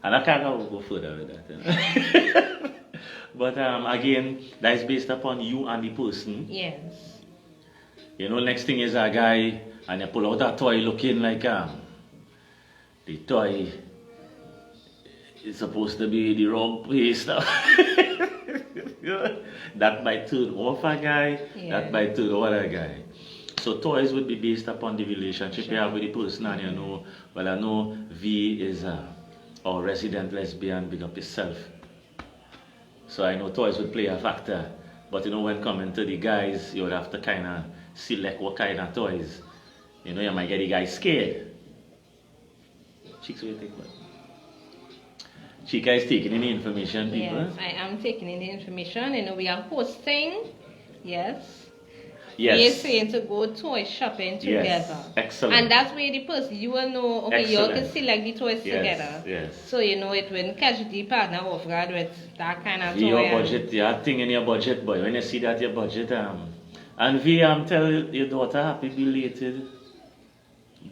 And I can't go further with that. You know? But again, that is based upon you and the person. Yes. You know, next thing is a guy and you pull out a toy looking like the toy is supposed to be the wrong place now. That might turn off a guy, that might turn on a guy. So toys would be based upon the relationship you have with the person, and you know, well, I know V is our resident lesbian, big up himself. So I know toys would play a factor, but you know, when coming to the guys, you would have to kind of select what kind of toys. You know, you might get the guy scared. Chicks, what do you think? Chika is taking in the information, people. Yes, I am taking in the information. You know, we are hosting. Yes. Yes. We are saying to go toy shopping together. Yes. Excellent. And that's where the person, you will know, okay, you all can select the toys together. Yes. So, you know, it will catch the partner off guard with that kind of toy. Your budget, your thing in your budget, boy. When you see that your budget, and V, tell your daughter happy belated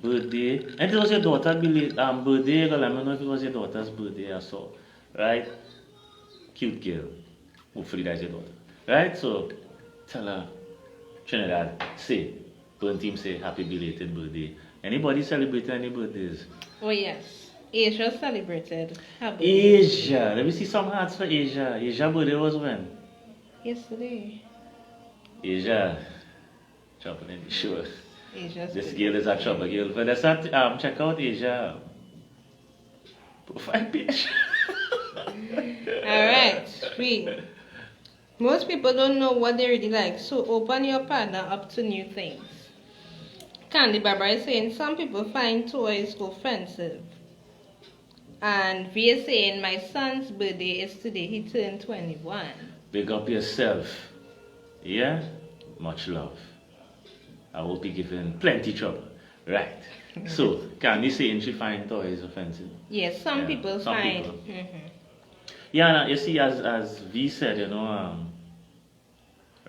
birthday. And it was your daughter's birthday, girl. I don't know if it was your daughter's birthday or so. Right? Cute girl. Hopefully that's your daughter. Right? So tell her, Trinidad, say, burn team say happy belated birthday. Anybody celebrate any birthdays? Oh yes. Asia celebrated her birthday. Asia. Let me see some hearts for Asia. Asia's birthday was when? Yesterday. Asia. Chopping in the show. Asia's This birthday. girl is a trouble girl. But let's check out Asia profile page. Alright, sweet. Most people don't know what they really like, so open your partner up to new things. Candy Barbara is saying some people find toys offensive. And we are saying my son's birthday is today, he turned 21. Big up yourself. Yeah? Much love. I hope you're giving plenty trouble. Right. So, Candy saying she find toys offensive. Yes, some people some find. people. Mhm. Yeah, now, you see, as V said,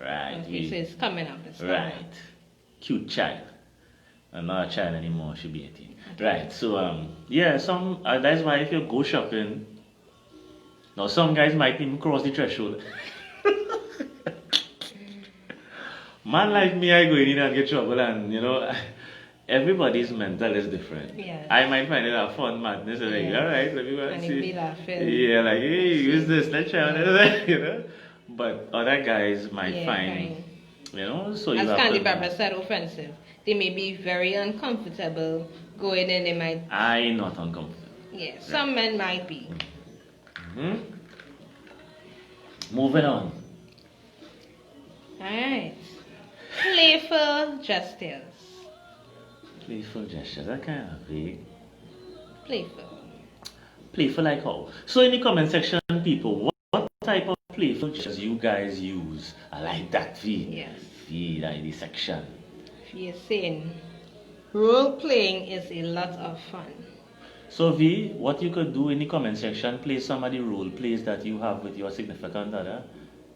right. Okay, so it's coming up. It's coming Right. up. Cute child. And not a child anymore, she'll be 18. Right, so, yeah, that's why if you go shopping, now some guys might even cross the threshold. Man like me, I go in and get trouble, and everybody's mental is different. Yeah. I might find it a fun madness, and like, alright, let me go and And see. you'll be laughing. Yeah, like, hey, use this, let's try it, But other guys might Yeah, find, so you as have Candy to. Barbara said, offensive. They may be very uncomfortable going in. They might. I'm not uncomfortable. Yeah, some men might be. Hmm. Moving on. Alright. Playful gestures. Playful gestures, that kind of vague. Playful. Playful like how? So in the comment section, people, what type of playful gestures you guys use? I like that V. Yes. V, like the section. She is saying role playing is a lot of fun. So V, what you could do in the comment section, play some of the role plays that you have with your significant other.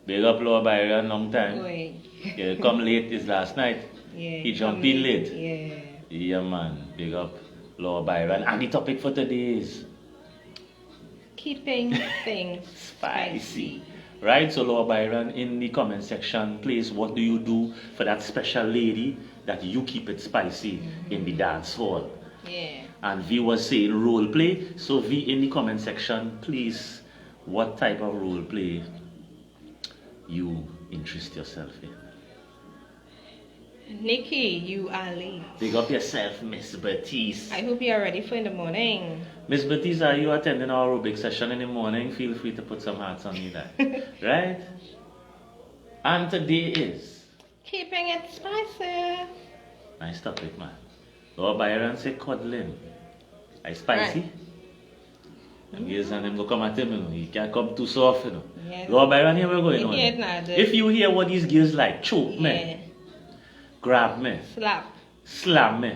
Big up Law Byron, long time. Boy. Yeah, come late is last night. Yeah. He jumped in late. Yeah. Yeah man, big up Law Byron. And the topic for today is Keeping things spicy. Right, so Law Byron, in the comment section, please, what do you do for that special lady that you keep it spicy in the dance hall? Yeah. And V was saying role play. So V, in the comment section, please, what type of role play you interest yourself in? Nikki, you are late. Big up yourself, Miss Batiste. I hope you are ready for in the morning. Miss Batiste, are you attending our aerobic session in the morning? Feel free to put some hearts on me there. Right? And today is Keeping it spicy. nice topic, man. Lord Byron say cuddling. I spicy. Right. And yes, and them go come at him, He can't come too soft, Yeah. Lord Byron, here we're going You on. hear it now, the- If you hear what these girls like, choke Yeah. me, grab me, Slap. slam me.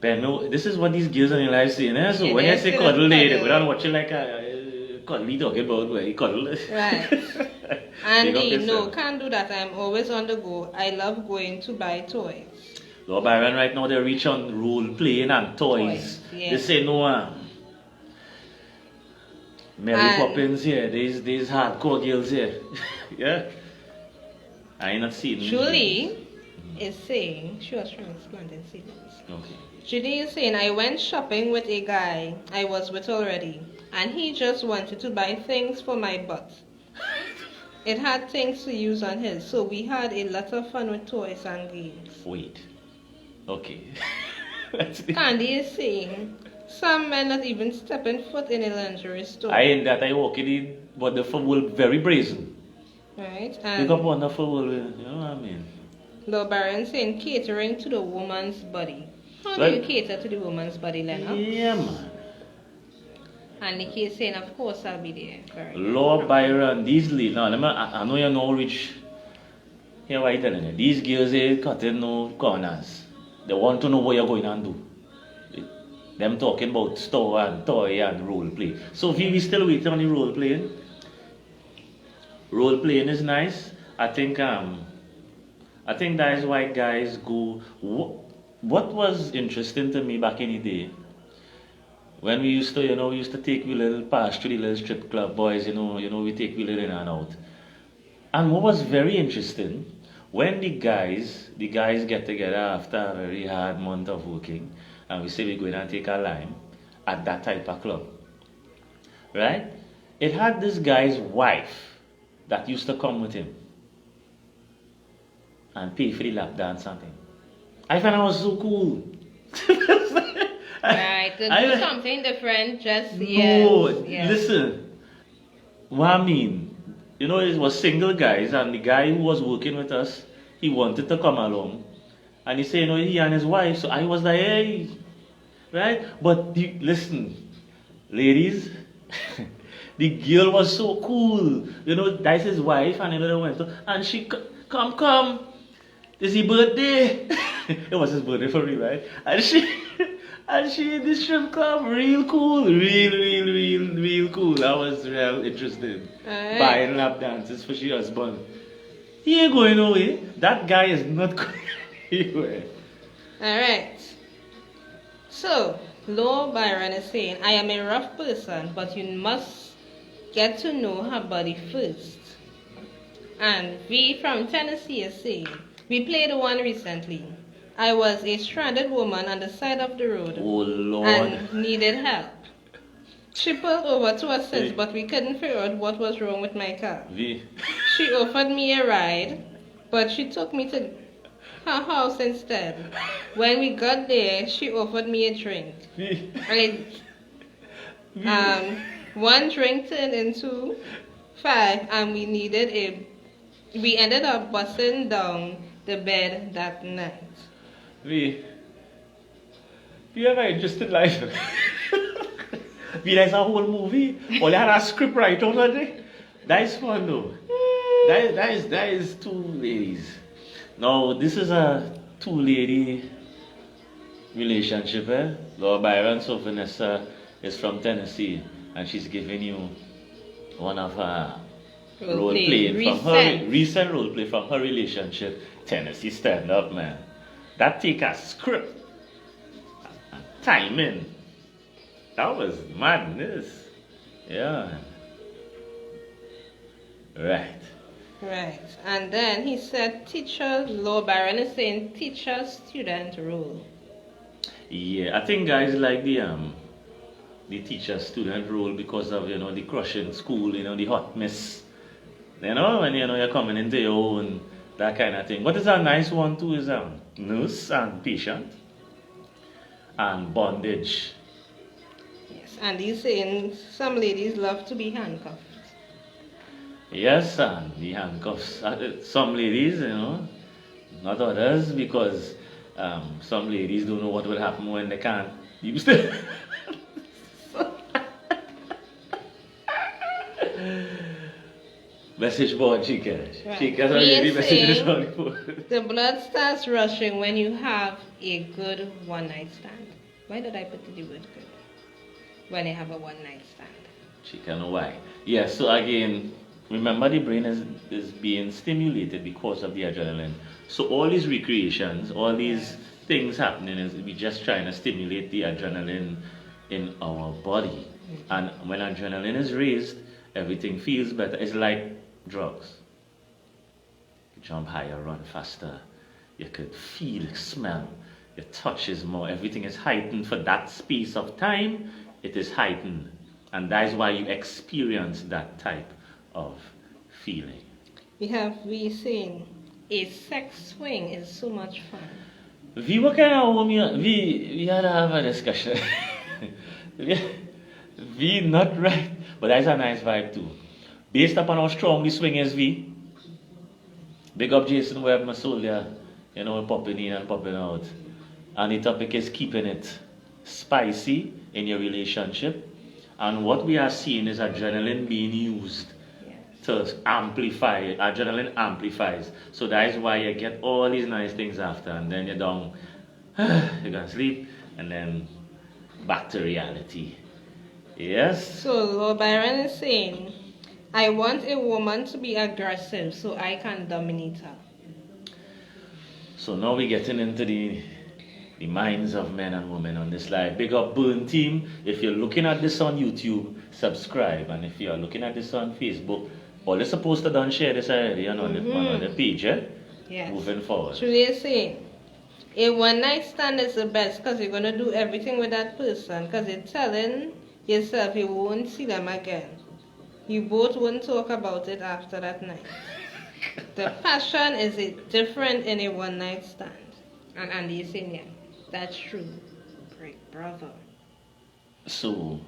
But no, this is what these girls in your life saying. So Yeah, when I they're say still cuddle, they cuddle. we don't watch it like a cuddly talking about where you cuddle. Right. Big Andy, up no, yourself. can't do that. I'm always on the go. I love going to buy toys. Lord Byron, right now they reach on role playing and toys. Toys, yeah. They say no Mary And- Poppins here, these hardcore girls here. Yeah. I ain't not seen them. Julie is saying, she was from Splendid Seasons. Okay. Julie is saying, I went shopping with a guy I was with already, and he just wanted to buy things for my butt. It had things to use on his, so we had a lot of fun with toys and games. Wait. Okay. That's the- Candy is saying, some men not even stepping foot in a lingerie store. I ain't that I walk in, but the football very brazen. Right? Pick And up on the football, you know what I mean? Lord Baron saying, catering to the woman's body. How Well- do you cater to the woman's body, Lennox? Yeah, man. And Nikki is saying, of course I'll be there. Very Lord Byron, these ladies, now, I know you're no rich. Here, what I telling you? These girls, they cutting no corners. They want to know what you're going to do. Them talking about store and toy and role play. So, if we still waiting on the role playing, role playing is nice. I think that is why guys go. What was interesting to me back in the day, when we used to take we little past to the little strip club boys, we take we little in and out. And what was very interesting, when the guys get together after a very hard month of working, and we say we're going to take a lime at that type of club, right? It had this guy's wife that used to come with him and pay for the lap dance and thing. I found it was so cool. Right, to I- do something different, just No, yes. listen. What I mean, it was single guys, and the guy who was working with us, he wanted to come along, and he said, he and his wife. So I was like, hey, right? But listen, ladies, The girl was so cool. That's his wife, and they went to, and she, come. It's his birthday. It was his birthday for real, right? And she, this strip club, real cool. Real cool. I was real interested. Alright. Buying lap dances for she husband. He ain't going away. That guy is not going anywhere. Alright. So, Law Byron is saying, I am a rough person, but you must get to know her body first. And V from Tennessee is saying, we played one recently. I was a stranded woman on the side of the road. Oh Lord. And needed help. She pulled over to assist, but we couldn't figure out what was wrong with my car. V. She offered me a ride, but she took me to her house instead. When we got there, she offered me a drink. V. One drink turned into 5, and we ended up busting down the bed that night. V. You have an interesting life. V, that's a whole movie. Or they had a script right over there. That is fun though. That is two ladies. Now this is a two-lady relationship. Lord Byron, so Vanessa is from Tennessee, and she's giving you one of her role play from her recent role play from her relationship. Tennessee, stand up, man. That take a script, timing. That was madness. Yeah. Right. Right. And then he said Law Byron is saying teacher-student role. Yeah, I think guys like the teacher-student role because of the crush in school, the hotness. When you're coming into your own, that kind of thing. What is a nice one too is nurse and patient and bondage. Yes, and he's saying some ladies love to be handcuffed. Yes, and the handcuffs. Some ladies, not others, because some ladies don't know what will happen when they can't use them. Message board, Chika. Right. Chika's already messages on the phone. The blood starts rushing when you have a good one-night stand. Why did I put the word good? When you have a one-night stand. Chika know why. Yeah, so again, remember the brain is being stimulated because of the adrenaline. So all these recreations, all these things happening is we just trying to stimulate the adrenaline in our body. And when adrenaline is raised, everything feels better. It's like drugs. You jump higher, run faster. You could feel, smell. Your touch is more. Everything is heightened for that space of time. It is heightened. And that is why you experience that type of feeling. We saying a sex swing is so much fun. What kind of home we had to have a discussion. We not right, but that's a nice vibe too. Based upon how strong the swing is, big up Jason Webb, my soldier, popping in and popping out. And the topic is keeping it spicy in your relationship. And what we are seeing is adrenaline being used to amplify. Adrenaline amplifies. So that is why you get all these nice things after, and then you're down, you're gonna sleep, and then back to reality. Yes? So Lord Byron is saying, I want a woman to be aggressive so I can dominate her. So now we're getting into the minds of men and women on this live. Big up Burn Team. If you're looking at this on YouTube, subscribe. And if you're looking at this on Facebook, all you're supposed to done share this already on the page, Yes. Moving forward. Truly is saying, a one-night stand is the best because you're going to do everything with that person because you're telling yourself you won't see them again. You both won't talk about it after that night. The passion is different in a one-night stand. And Andy is saying, yeah, that's true. Great brother. So,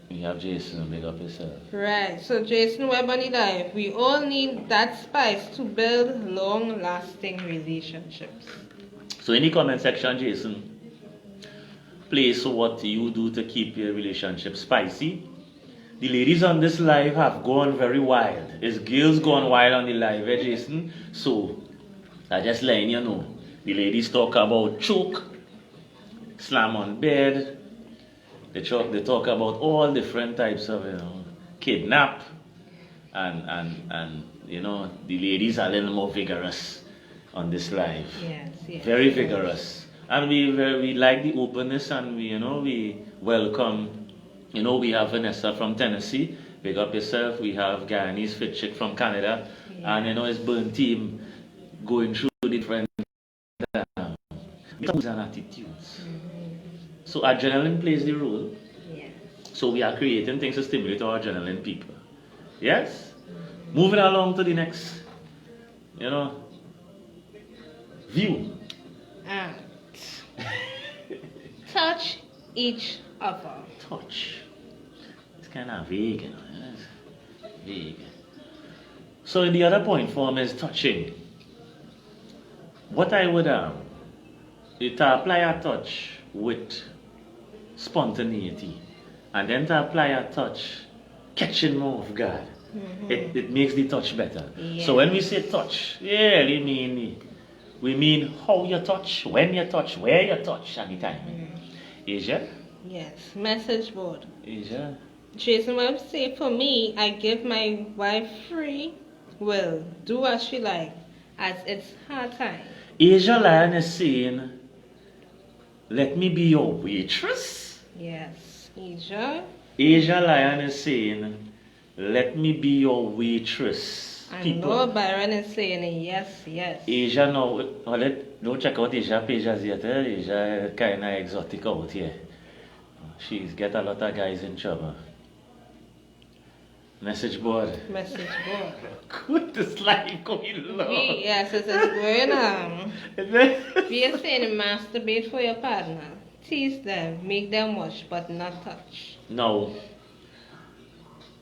we have Jason, big up yourself. Right, so Jason Webb on the live. We all need that spice to build long-lasting relationships. So in the comment section, Jason, place what you do to keep your relationship spicy. The ladies on this live have gone very wild. It's girls gone wild on the live, eh, Jason? So, I just letting you know. The ladies talk about choke, slam on bed. They talk about all different types of, kidnap. And the ladies are a little more vigorous on this live. Yes. Very vigorous. And we like the openness, and we welcome. We have Vanessa from Tennessee. Big up yourself. We have Guyanese Fit Chick from Canada. Yeah. And it's Burn Team going through different moods and attitudes. So adrenaline plays the role. Yes. So we are creating things to stimulate our adrenaline people. Yes? Moving along to the next, view. Touch each other. Touch. It's kind of vague, It's vague. So the other point form is touching. What I would is to apply a touch with spontaneity, and then to apply a touch catching more off guard. It makes the touch better. Yeah. So when we say touch, we mean how you touch, when you touch, where you touch, and the timing. Asia? Yes. Message board. Asia? Jason will say, for me, I give my wife free will. Do as she like, as it's her time. Asia Lion is saying, let me be your waitress. Yes. Asia. Asia Lion is saying, let me be your waitress. And Lord Byron is saying, yes. Asia, don't check out Asia pages yet. Asia kind of exotic out here. She's get a lot of guys in trouble. Message board. Good, this life going long. Yes, it is going on. We are saying masturbate for your partner. Tease them, make them watch, but not touch. Now,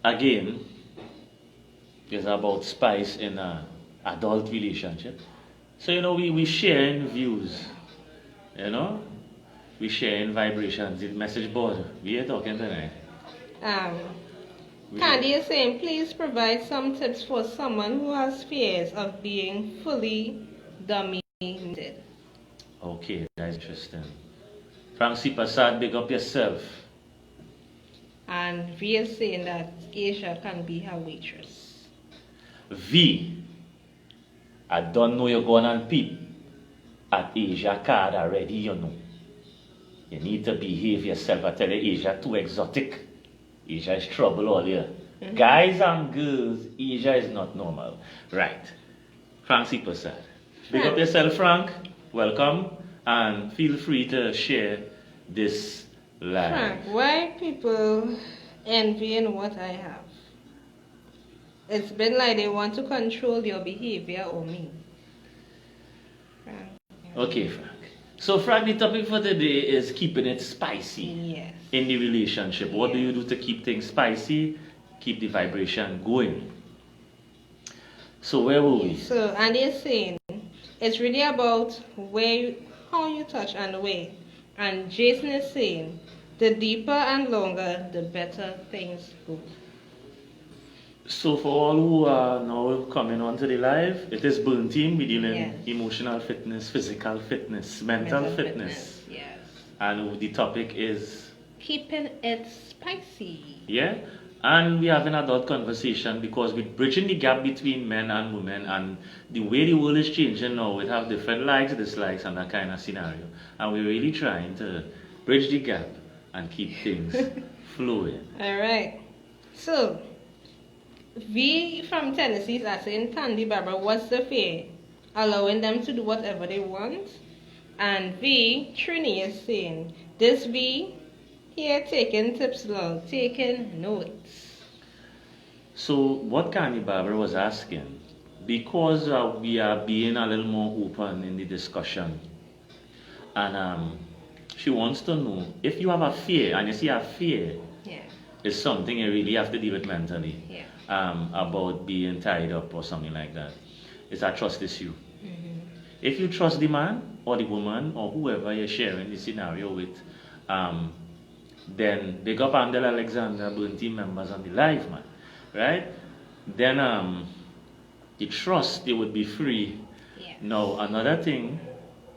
again, it's about spice in an adult relationship. So, we sharing views, we sharing vibrations. The message board, we are talking tonight. Candy is saying, please provide some tips for someone who has fears of being fully dominated. Okay, that's interesting. Francie Passad, big up yourself. And we are saying that Asia can be her waitress. V, I don't know you're going and peep at Asia card already, You need to behave yourself. I tell you, Asia too exotic. Asia is trouble all here. Guys and girls, Asia is not normal. Right. Francie Passad. Big up yourself, Frank. Welcome. And feel free to share this live. Frank, why people envying what I have? It's been like they want to control your behavior or me. Frank. Okay, Frank. So, Frank, the topic for today is keeping it spicy. Yes. In the relationship. What do you do to keep things spicy? Keep the vibration going. So, where were we? So, and they're saying it's really about how you touch and where. And Jason is saying the deeper and longer, the better things go. So for all who are now coming onto the live, it is Burn Team. We deal in emotional fitness, physical fitness, mental fitness. Yes. And the topic is keeping it spicy. Yeah. And we have an adult conversation because we're bridging the gap between men and women, and the way the world is changing now, we have different likes, dislikes, and that kind of scenario. And we're really trying to bridge the gap and keep things flowing. All right. So, we from Tennessee are saying, Candy Barbara, what's the fear? Allowing them to do whatever they want. And V, Trini is saying, this V, here taking tips along, taking notes. So what Candy Barbara was asking, because we are being a little more open in the discussion, and she wants to know if you have a fear, and you see a fear is something you really have to deal with mentally. About being tied up or something like that. It's a trust issue. If you trust the man or the woman or whoever you're sharing the scenario with, Then big up Andel Alexander, Burn team members on the live, man. Right? Then the trust, they would be free. Yes. Now another thing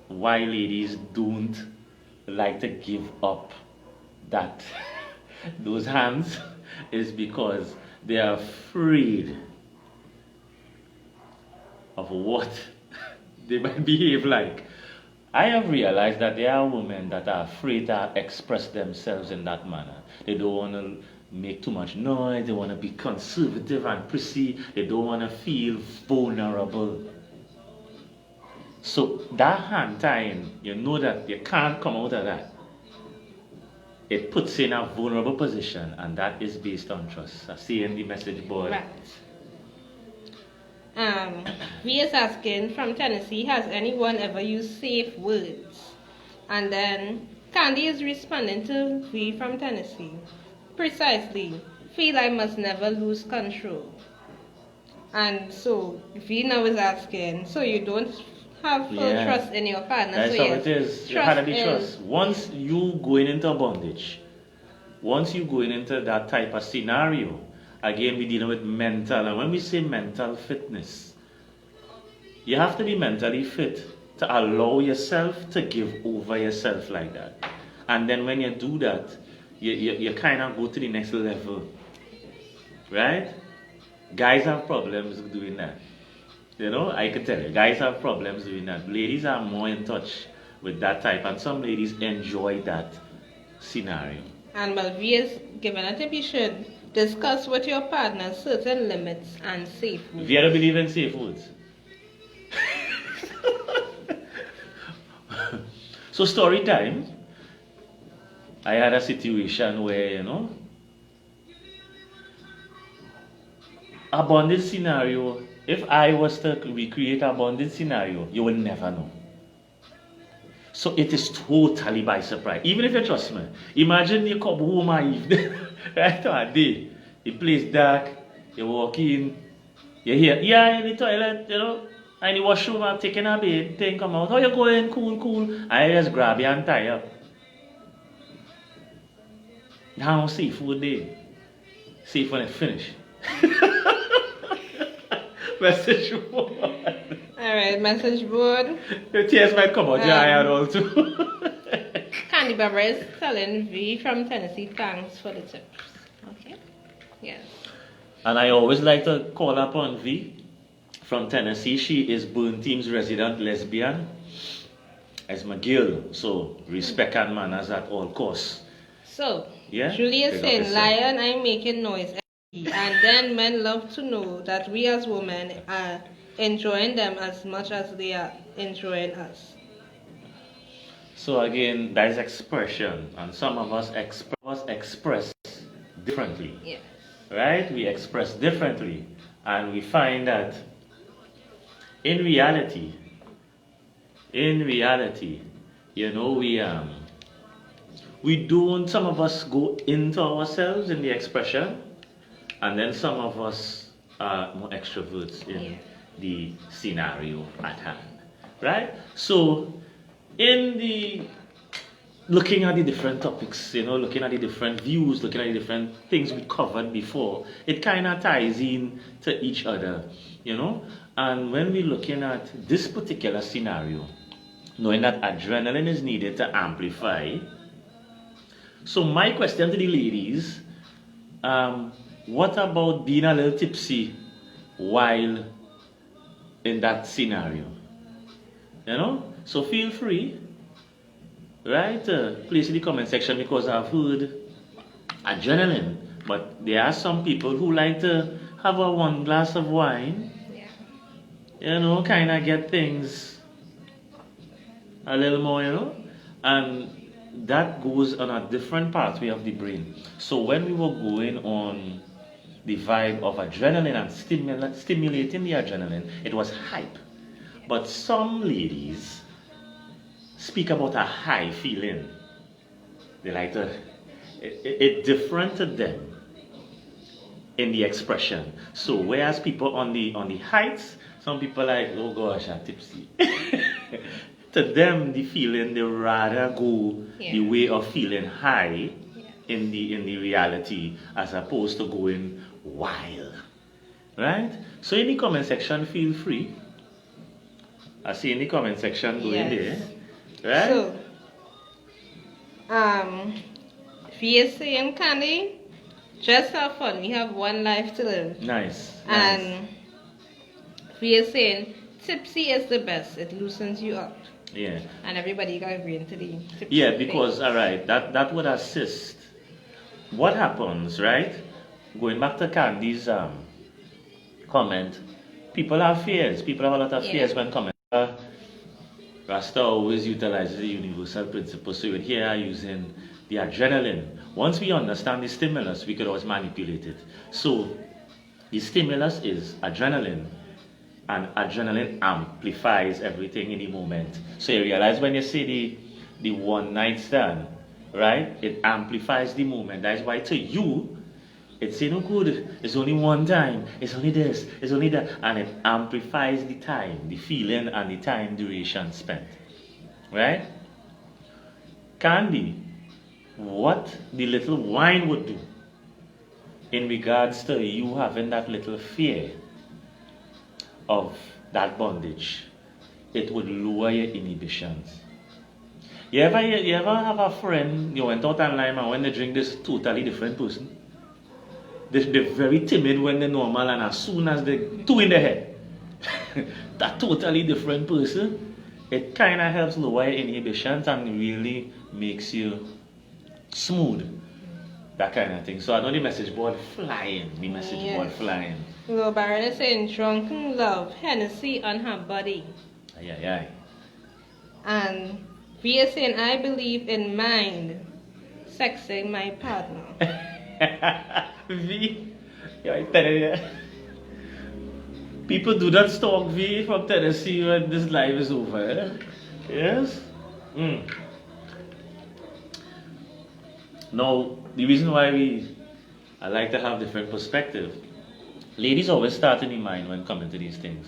why ladies don't like to give up that those hands is because they are afraid of what they might behave like. I have realized that there are women that are afraid to express themselves in that manner. They don't want to make too much noise, they want to be conservative and prissy, they don't want to feel vulnerable. So that hand tying, you know that you can't come out of that. It puts you in a vulnerable position, and that is based on trust. I see in the message board. Right. V is asking from Tennessee, has anyone ever used safe words? And then Candy is responding to V from Tennessee. Precisely. Feel I must never lose control. And so V now is asking, so you don't have full trust in your partner? That's so how it is. There had to be trust. Once you going into bondage, once you going into that type of scenario, again, we're dealing with mental. And when we say mental fitness, you have to be mentally fit to allow yourself to give over yourself like that. And then when you do that, you kind of go to the next level. Right? Guys have problems doing that. You know, I can tell you, guys have problems doing that. Ladies are more in touch with that type, and some ladies enjoy that scenario. And V is given a tip, you should discuss with your partner certain limits and safe words. If you don't believe in safe words. So story time. I had a situation where, you know, a bondage scenario, if I was to recreate a bondage scenario, you will never know. So it is totally by surprise. Even if you trust me, imagine you come home at evening, right on a day, the place dark, you walk in, you hear, yeah, in the toilet, you know, and the washroom, I'm taking a bed, thing come out, how you going, cool, I just grab you and tie you up. Now seafood day. See when it finish. Message board. Alright, message board. The tears might come out your eye and all too. Candy Barbara is telling V from Tennessee, thanks for the tips. Okay? Yes. And I always like to call upon V from Tennessee. She is Burn Team's resident lesbian. As my girl. So respect and manners at all costs. So, yeah? Julie is saying, Lion, I'm making noise. And then men love to know that we as women are enjoying them as much as they are enjoying us. So again, that is expression. And some of us express differently. Yes. Right? We express differently. And we find that in reality, you know, we don't, some of us go into ourselves in the expression, and then some of us are more extroverts in the scenario at hand. Right? So, in the looking at the different topics, you know, looking at the different views, looking at the different things we covered before, it kind of ties in to each other, you know. And when we're looking at this particular scenario, knowing that adrenaline is needed to amplify. So my question to the ladies, what about being a little tipsy while in that scenario? You know? So feel free, right? Please in the comment section, because I've heard adrenaline, but there are some people who like to have one glass of wine, you know, kind of get things a little more, you know, and that goes on a different pathway of the brain. So when we were going on the vibe of adrenaline and stimulating the adrenaline, it was hype. But some ladies speak about a high feeling. They like to, it's different to them in the expression. So whereas people on the heights, some people like, oh gosh, I'm tipsy. To them, the feeling, they rather go the way of feeling high in the reality as opposed to going wild. Right? So in the comment section, feel free. I see in the comment section go in there. Right? So VSA and Candy, just have fun. We have one life to live. Nice. And VSA, tipsy is the best. It loosens you up. Yeah. And everybody got agreeing to the tipsy. Yeah, because alright, that would assist. What happens, right? Going back to Candy's comment, people have fears. People have a lot of fears when comment. Rasta always utilizes the universal principle. So you're here using the adrenaline. Once we understand the stimulus, we could always manipulate it. So the stimulus is adrenaline, and adrenaline amplifies everything in the moment. So you realize when you see the one night stand, right? It amplifies the moment. That's why to you, it's no good. It's only one time. It's only this. It's only that. And it amplifies the time, the feeling, and the time duration spent. Right? Candy, what the little wine would do in regards to you having that little fear of that bondage, it would lower your inhibitions. You ever have a friend, you went out online and when they drink this totally different person? They're very timid when they're normal, and as soon as they two in the head, that totally different person, it kind of helps lower your inhibitions and really makes you smooth. That kind of thing. So I know the message board flying. The message board flying. Lil Baron is saying drunken love, Hennessy on her body. Aye. And we are saying I believe in mind sexing my partner. V, I tell you, people do not stalk V from Tennessee when this live is over. Eh? Yes? Now, the reason why I like to have different perspective, ladies always start in the mind when coming to these things.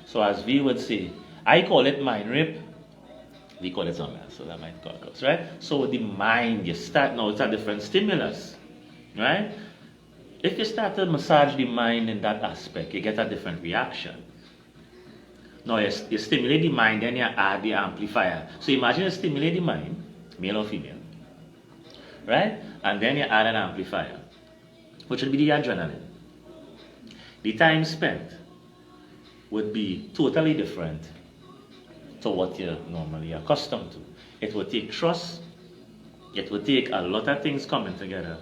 So as V would say, I call it mind rape. We call it something else, so that might call us, right? So the mind, you start now, it's a different stimulus, right? If you start to massage the mind in that aspect, you get a different reaction. Now you stimulate the mind, then you add the amplifier. So imagine you stimulate the mind, male or female, right? And then you add an amplifier, which would be the adrenaline. The time spent would be totally different to what you're normally accustomed to. It would take trust. It would take a lot of things coming together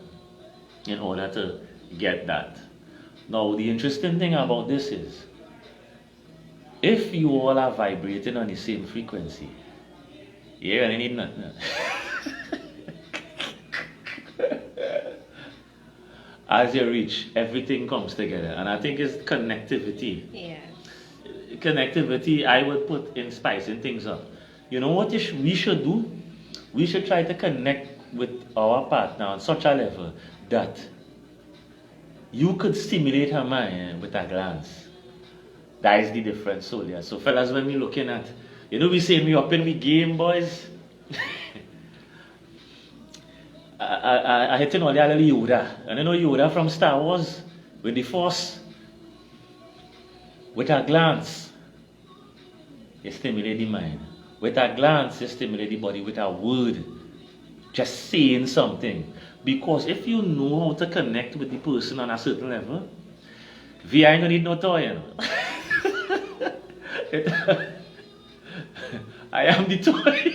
in order to get that. Now, the interesting thing about this is, if you all are vibrating on the same frequency, you really need nothing. As you reach, everything comes together. And I think it's connectivity. Yes. Connectivity, I would put in spicing things up. You know what we should do? We should try to connect with our partner on such a level that you could stimulate her mind with a glance. That is the difference, soldier. So fellas, when we're looking at, we saying we up in the game, boys. I hit all the other Yoda. And Yoda from Star Wars with the Force. With a glance, you stimulate the mind. With a glance, you stimulate the body. With a word, just saying something. Because if you know how to connect with the person on a certain level, VI don't need no toy, I am the toy.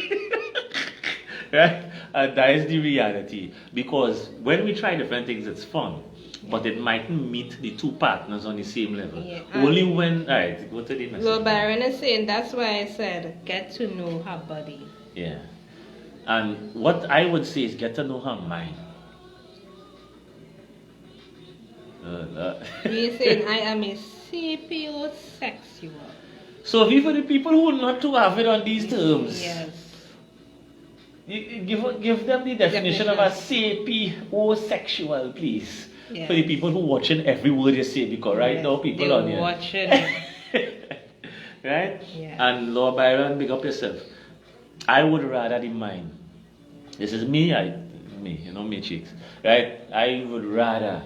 Right? And that is the reality. Because when we try different things, it's fun. But it mightn't meet the two partners on the same level. Yeah, only when, alright, go to the message. Lil Baron is saying, that's why I said, get to know her body. Yeah. And what I would say is get to know her mind. He's saying, I am a sapiosexual. So for the people who are not to have it on these terms, yes. Give them the definition of a sapiosexual, please. Yes. For the people who watching every word you say, because right now people on here watching. Right? Yeah. And Lord Byron, big up yourself. I would rather the mind. This is me. me chicks, right? I would rather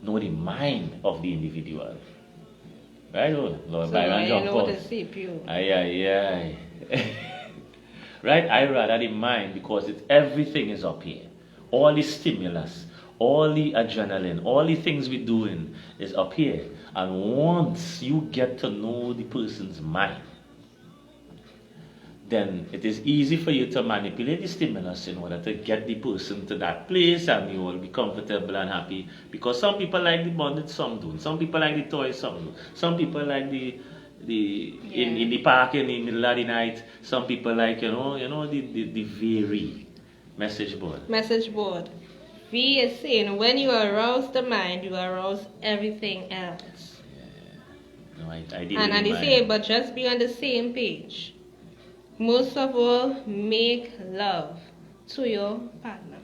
know the mind of the individual. Right, Lord So Byron I John know what Paul. a CPU. Aye. Right? I rather the mind because everything is up here. All the stimulus, all the adrenaline, all the things we're doing is up here. And once you get to know the person's mind, then it is easy for you to manipulate the stimulus in order to get the person to that place and you will be comfortable and happy. Because some people like the bondage, some don't. Some people like the toys, some don't. Some people like in the park in the middle of the night. Some people like, the very message board. Message board. V is saying when you arouse the mind, you arouse everything else. No, I didn't. And they say, but just be on the same page. Most of all, make love to your partner.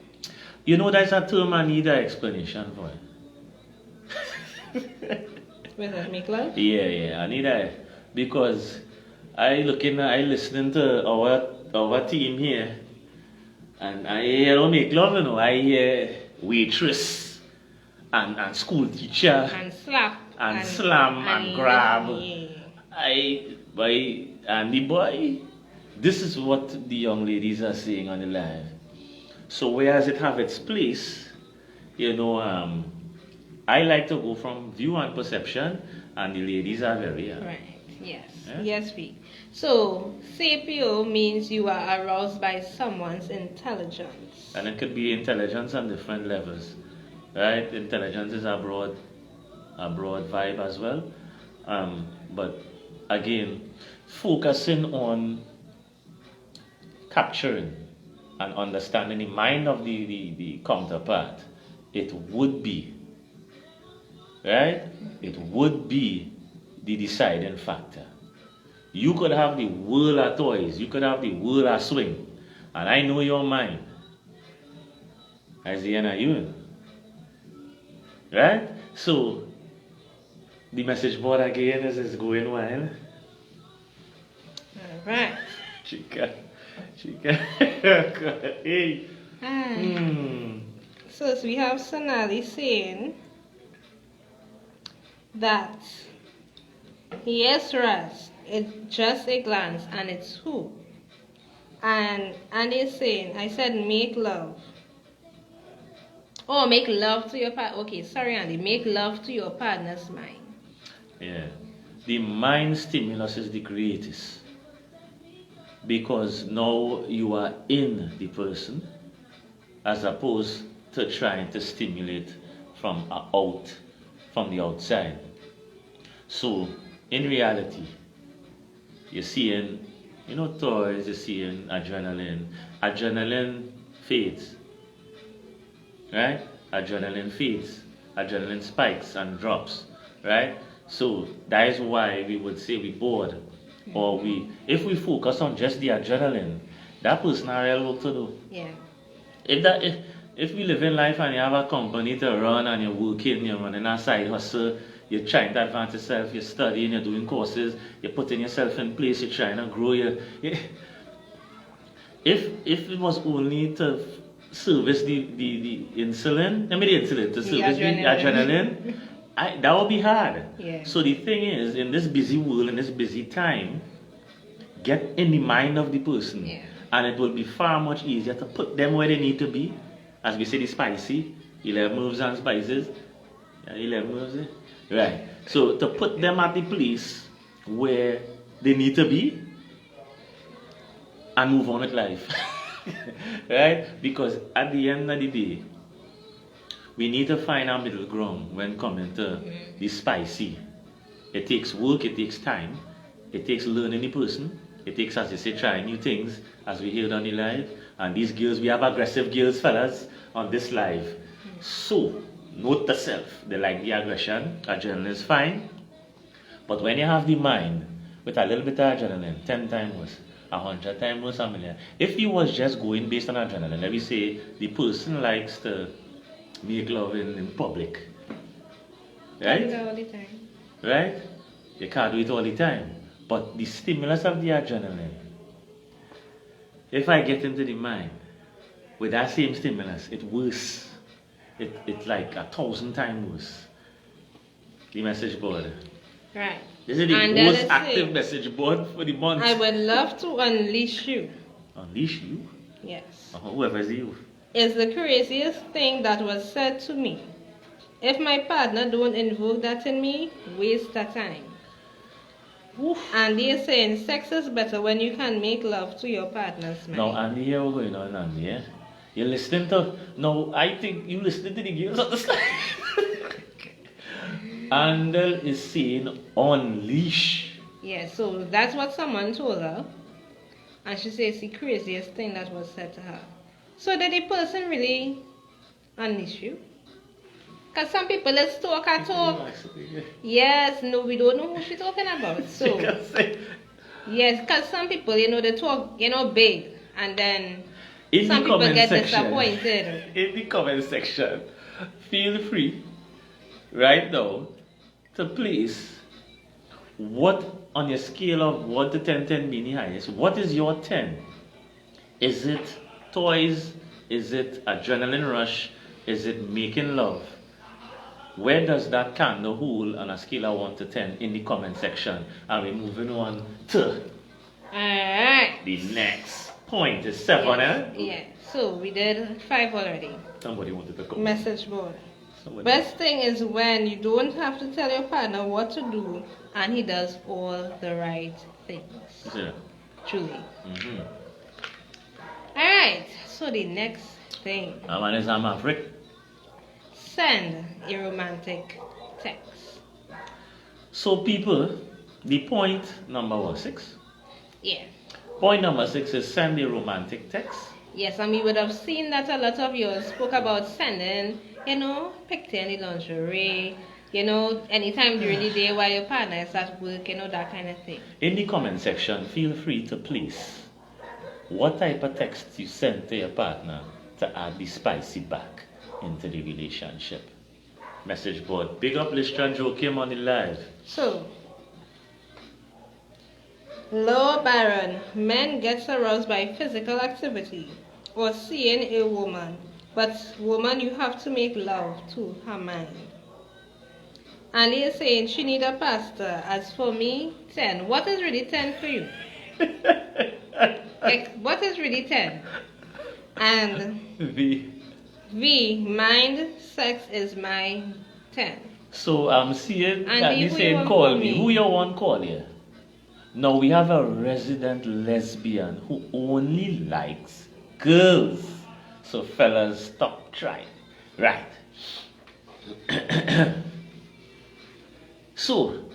You know, that's a term I need an explanation for. With that, make love? Yeah, I need that because I listening to our team here, and I hear make love, I hear waitress and school teacher And slap. and slam and grab. Yeah. And the boy. This is what the young ladies are saying on the live. So whereas it have its place, I like to go from view and perception, and the ladies are very Right. Yes. Yeah? Yes, V. So, sapio means you are aroused by someone's intelligence. And it could be intelligence on different levels, right? Intelligence is a broad vibe as well. But again, focusing on capturing and understanding the mind of the counterpart, it would be, right? It would be the deciding factor. You could have the world of toys, you could have the world of swing, and I know your mind. As the end of you. Right? So, the message board again is going wild. Alright. Chika. Hey. So we have Sonali saying that yes, Raz, it's just a glance and it's who. And Andy saying, I said make love. Oh, make love to your partner. Okay, sorry, Andy. Make love to your partner's mind. Yeah. The mind stimulus is the greatest. Because now you are in the person as opposed to trying to stimulate from the outside. So, in reality, you're seeing, toys, you're seeing adrenaline. Adrenaline fades. Right? Adrenaline fades. Adrenaline spikes and drops. Right? So that is why we would say we bored. Or if we focus on just the adrenaline, that person has real work to do. Yeah. If we live in life and you have a company to run and you're working, you're running a side hustle, you're trying to advance yourself, you're studying, you're doing courses, you're putting yourself in place, you're trying to grow. If it was only to service the insulin, to service the adrenaline, that would be hard. Yeah. So the thing is, in this busy world, in this busy time, get in the mind of the person. Yeah. And it will be far much easier to put them where they need to be. As we say, the spicy, 11 moves and spices. Yeah, 11 moves, eh? Right. So to put them at the place where they need to be and move on with life. Right? Because at the end of the day, we need to find our middle ground when coming to the spicy. It takes work, it takes time, it takes learning the person, it takes, as you say, trying new things, as we heard on the live. And these girls, we have aggressive girls, fellas, on this live. So, note to self, they like the aggression, adrenaline is fine. But when you have the mind with a little bit of adrenaline, 10 times worse, 100 times worse, a million. If you was just going based on adrenaline, let me say the person likes to make love in public. Right? Do that all the time. Right? You can't do it all the time. But the stimulus of the adrenaline, if I get into the mind, with that same stimulus, it's worse. It's like 1,000 times worse. The message board. Right. This is the And most then active message board for the month. I would love to unleash you. Unleash you? Yes. Whoever's you. It's the craziest thing that was said to me. If my partner don't invoke that in me, waste that time. Oof. And they're saying sex is better when you can make love to your partner's mind. Now, Andy, here we're going on, Andy, yeah? You're listening to... No, I think you listening to the girls on the side. Andel is saying unleash. Yeah, so that's what someone told her. And she says it's the craziest thing that was said to her. So did the person really unleash you? Because some people let's talk and talk. Yes, no, we don't know who she's talking about. So yes, because some people, they talk, big, and then some people get disappointed. In the comment section, feel free right now to place what on your scale of 1 to 10, 10 being the highest. What is your 10? Is it toys? Is it adrenaline rush? Is it making love? Where does that candle hold on a scale of 1 to 10 in the comment section? And we're moving on to Alright. the next point. Is 7, eh? Yeah. So we did 5 already. Somebody wanted to come. Message board. Somebody. Best thing is when you don't have to tell your partner what to do and he does all the right things. Yeah. Truly. Mm-hmm. Alright. So the next thing. My name is Maverick. Send a romantic text. So people, the point number 6. Yeah. Point number 6 is send a romantic text. Yes, and we would have seen that a lot of you spoke about sending, picture in the lingerie, anytime during the day while your partner is at work, that kind of thing. In the comment section, feel free to place what type of text you send to your partner to add the spicy back into the relationship. Message board. Big up Listra and Joakim on the live. So, Low Baron, men gets aroused by physical activity or seeing a woman, but woman you have to make love to her mind. And he is saying she need a pastor. As for me, 10. What is really 10 for you? What is really 10? And V, mind, sex is my 10. So I'm seeing that you he's saying call me. Who you want call here? Now we have a resident lesbian who only likes girls. So fellas, stop trying. Right. So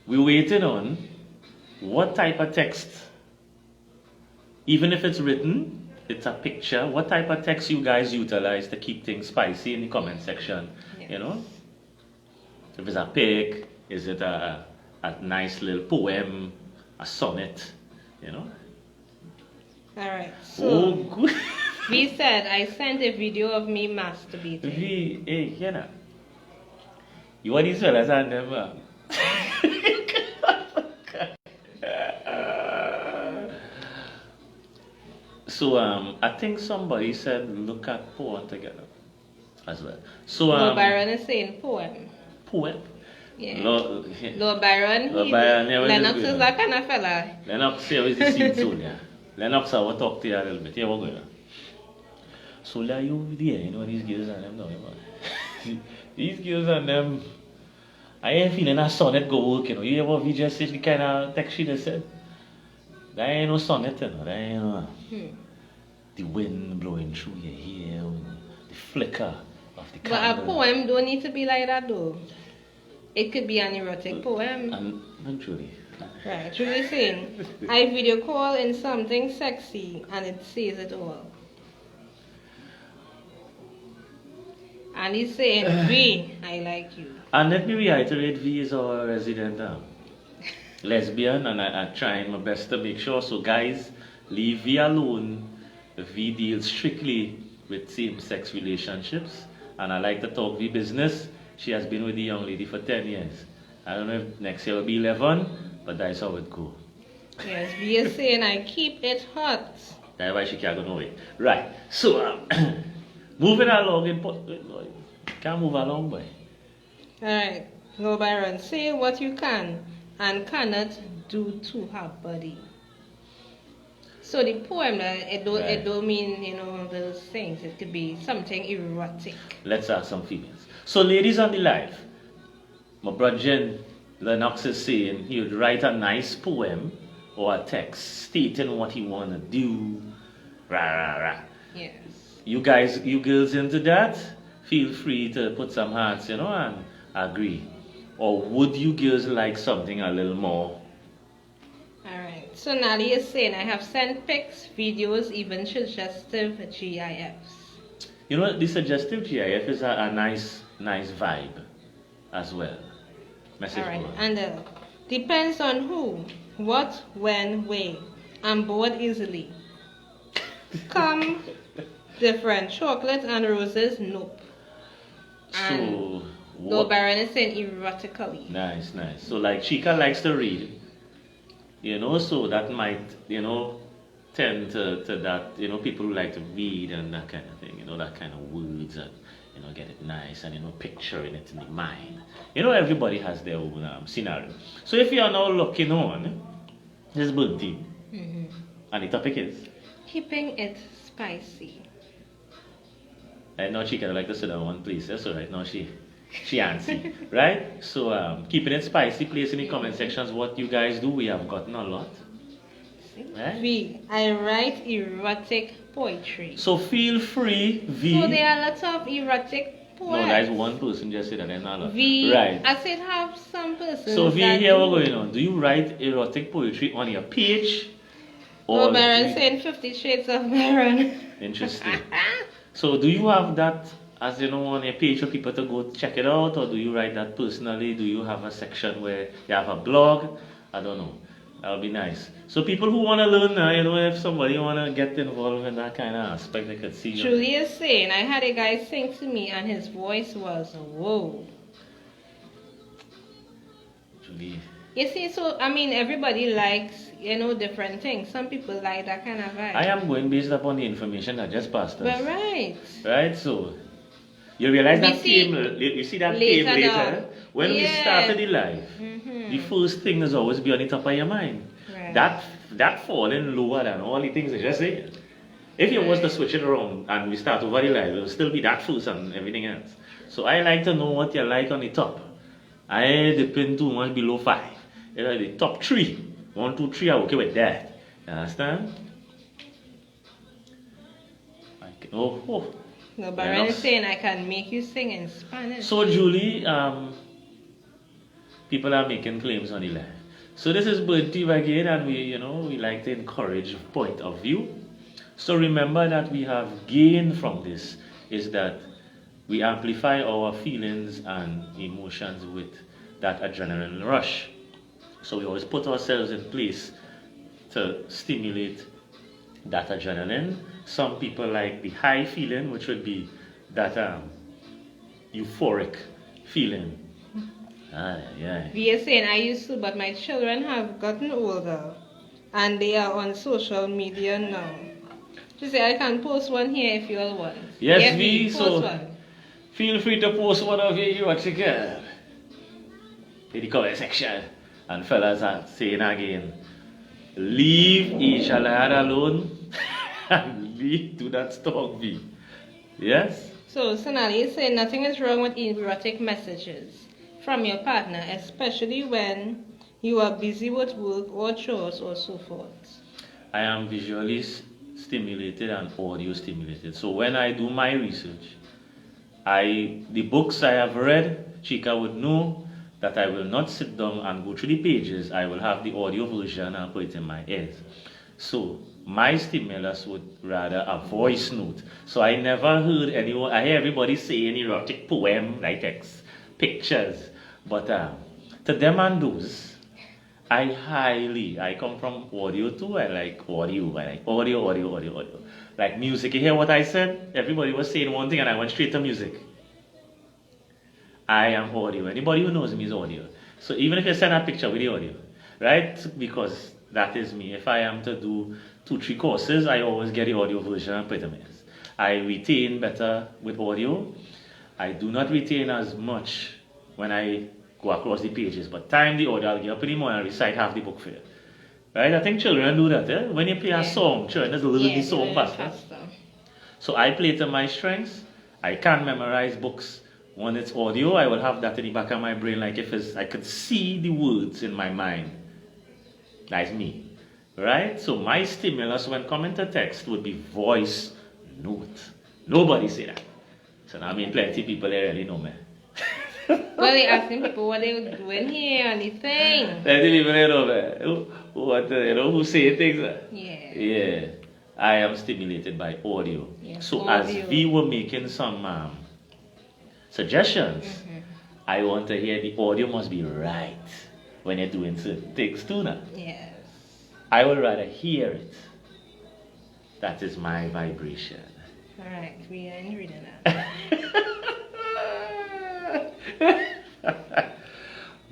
we're waiting on what type of text, even if it's written, it's a picture, what type of text you guys utilize to keep things spicy in the comment section. Yes. If it's a pic, is it a nice little poem, a sonnet, Alright, so Oh, good. V said, I sent a video of me masturbating. Hey, you want these fellas and them, So, I think somebody said look at porn together as well. So, Lord Byron is saying poem. Poem? Yeah. Lord Byron, Lennox is that kind of fella. Lennox, here is the scene soon, yeah. Lennox, I will talk to you a little bit. Here we go. So, like you over there, these girls and them now, man. These girls and them, I ain't feeling a sonnet go work, You ever we just the kind of text she just said? That ain't no sonnet, That ain't no... The wind blowing through your hair, the flicker of the candle. But a poem don't need to be like that, though. It could be an erotic poem. And truly. Right, truly saying, I video call in something sexy and it says it all. And he's saying, V, I like you. And let me reiterate, V is our resident lesbian, and I'm trying my best to make sure. So guys, leave V alone. V deals strictly with same-sex relationships, and I like to talk V business. She has been with the young lady for 10 years. I don't know if next year will be 11, but that's how it goes. Yes, V is saying I keep it hot That's why she can't go nowhere. Right. So, moving along, can't move along, boy. Alright, go Byron, say what you can and cannot do to her body. So the poem, it don't mean, those things. It could be something erotic. Let's ask some females. So, ladies on the live, my brother Jen Lennox is saying he would write a nice poem or a text stating what he want to do. Rah, rah, rah. Yes. You guys, you girls into that? Feel free to put some hearts, and agree. Or would you girls like something a little more? Alright, so Nali is saying I have sent pics, videos, even suggestive GIFs. The suggestive GIF is a nice vibe as well. Message Alright, board. and depends on who, what, when, where. I'm bored easily. Come, different. Chocolate and roses, nope. So, Though Baron is saying erotically. Nice. So, like, Chika likes to read, so that might, tend to that, people who like to read and that kind of thing, that kind of words and, get it nice and, picturing it in the mind. Everybody has their own scenario. So, if you are now looking on, this birthday, and the topic is? Keeping it spicy. I know Chika like to sit down one place, so right now she antsy, right? So keeping it spicy, place in the comment sections what you guys do. We have gotten a lot. Right? V, I write erotic poetry. So feel free, V. So there are lots of erotic poets. No, that's one person just said that, and not a lot. V, right. I said have some persons. So V, here we're going on. Do you write erotic poetry on your page? Or Baron saying 50 Shades of Baron. Interesting. So do you have that as on your page for people to go check it out, or do you write that personally? Do you have a section where you have a blog? I don't know. That'll be nice. So people who want to learn, if somebody want to get involved in that kind of aspect, they could see. Julie is saying, I had a guy sing to me and his voice was, whoa. Julie. You see, so, everybody likes, different things. Some people like that kind of vibe. I am going based upon the information that just passed us. Well, right. Right, so you realize that you see that later when we started the live. The first thing is always be on the top of your mind. Right. That falling lower than all the things I just said. If you was to switch it around and we start over the live, it will still be that first and everything else. So I like to know what you like on the top. I depend too much below 5. The top 3. 1, 2, 3, I'm okay with that. You understand? Oh. No, Baron is saying I can make you sing in Spanish. So Julie, people are making claims on the live. So this is birthday again, and we like to encourage point of view. So remember that we have gained from this is that we amplify our feelings and emotions with that adrenaline rush. So we always put ourselves in place to stimulate that adrenaline. Some people like the high feeling, which would be that euphoric feeling. We are saying I used to, but my children have gotten older and they are on social media now. She said I can post one here if you all want. Yes, V, so feel free to post one of your erotic in the comment section. And fellas are saying again, leave each other alone and do not stalk me. Yes? So Sonali is saying nothing is wrong with erotic messages from your partner, especially when you are busy with work or chores or so forth. I am visually stimulated and audio stimulated. So when I do my research, the books I have read, Chika would know that I will not sit down and go through the pages. I will have the audio version and put it in my ears. So my stimulus would rather a voice note. So I never heard anyone, I hear everybody say an erotic poem, like text, pictures. But to them and those, I come from audio too. I like audio. Like music. You hear what I said? Everybody was saying one thing and I went straight to music. I am audio. Anybody who knows me is audio. So even if you send a picture with the audio, right? Because that is me. If I am to do 2-3 courses, I always get the audio version and pretty much. I retain better with audio. I do not retain as much when I go across the pages, but time the audio, I'll get up in the morning and recite half the book for you. Right? I think children do that. Eh? When you play a song, children just learn the song faster. So I play to my strengths. I can memorize books. When it's audio, I will have that in the back of my brain, like if I could see the words in my mind. That's me. Right? So my stimulus when coming to text would be voice note. Nobody say that. So now I mean plenty of people they really know me. Well, they asking people what they were doing here, anything. Plenty people they know me. Who say things. Yeah. Yeah. I am stimulated by audio. Yeah, so audio. as we were making some suggestions, I want to hear the audio must be right when you're doing certain things too now. Yes. I would rather hear it. That is my vibration. Alright, we are reading that.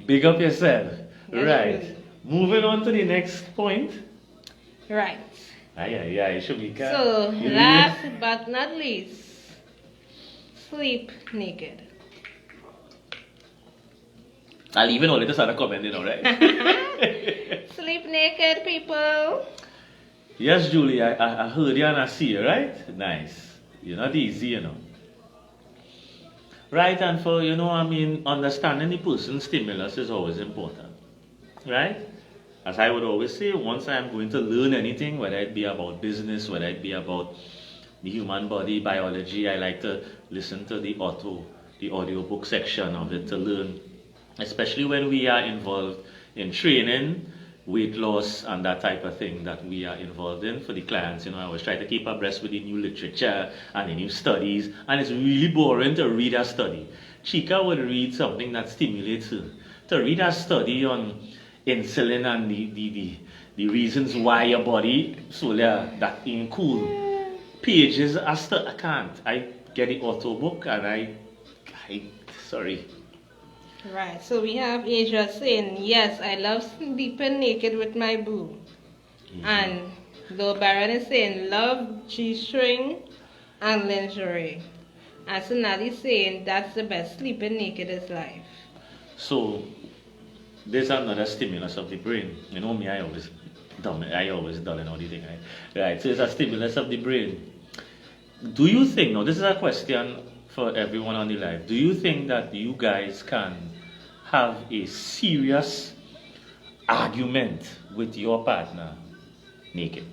Big up yourself. Yes, right. really. Moving on to the next point. Right. Aye, Shamika. So, last but not least, sleep naked. I'll even only just start a comment, right? Sleep naked, people. Yes, Julie, I heard you and I see you, right? Nice. You're not easy, Right, and for, understanding the person's stimulus is always important. Right? As I would always say, once I am going to learn anything, whether it be about business, whether it be about the human body, biology, I like to listen to the audiobook section of it to learn, especially when we are involved in training, weight loss, and that type of thing that we are involved in for the clients. I always try to keep abreast with the new literature and the new studies, and it's really boring to read a study. Chika would read something that stimulates her. To read a study on insulin and the reasons why your body that ain't cool. Pages I can't. I get the auto book and I sorry. Right, so we have Asia saying, yes, I love sleeping naked with my boo. And Lil Baron is saying, love G-string and lingerie. And Sonali saying, that's the best, sleeping naked is life. So there's another stimulus of the brain. Me, I always dull and all the thing, right? So it's a stimulus of the brain. Do you think, now this is a question for everyone on the live, do you think that you guys can have a serious argument with your partner naked?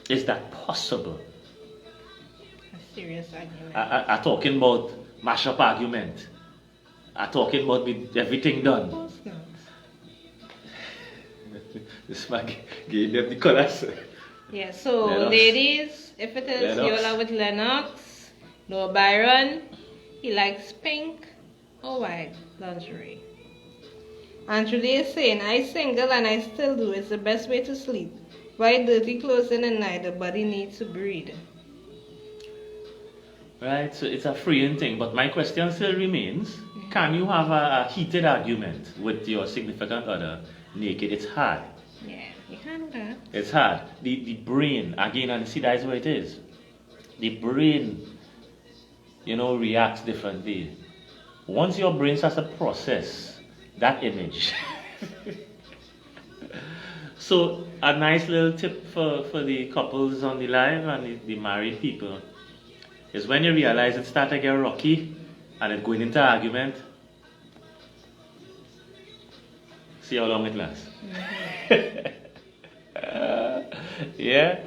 Is that possible? A serious argument. I'm talking about mash-up argument. I'm talking about with everything done. Of course not. This man gave them the colors. Yeah, so Lennox. ladies, if it is Lennox. Yola with Lennox, no Byron, he likes pink or white lingerie. And today is saying, I single and I still do. It's the best way to sleep. Why dirty clothes in the night? The body needs to breathe. Right, so it's a freeing thing, but my question still remains, can you have a heated argument with your significant other naked? It's hard. Yeah, you can do that. It's hard. The brain, again, and see that's where it is. The brain, reacts differently. Once your brain starts to process that image. So a nice little tip for the couples on the live and the married people is when you realize it starts to get rocky and it's going into argument, see how long it lasts. Yeah.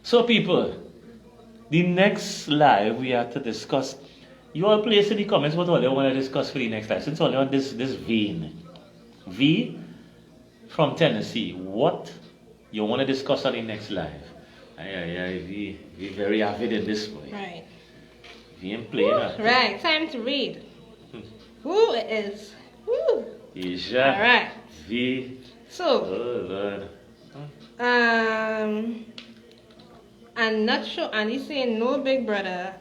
So people, the next live we have to discuss. You all place in the comments what all you want to discuss for the next live. Since all you want this vein. V from Tennessee. What you want to discuss on the next live? We very avid in this way. Right. We ain't playing that. Right, time to read. Who it is? Woo. Asia. Alright. V. So, Oh Lord. I'm not sure, and he's saying no big brother.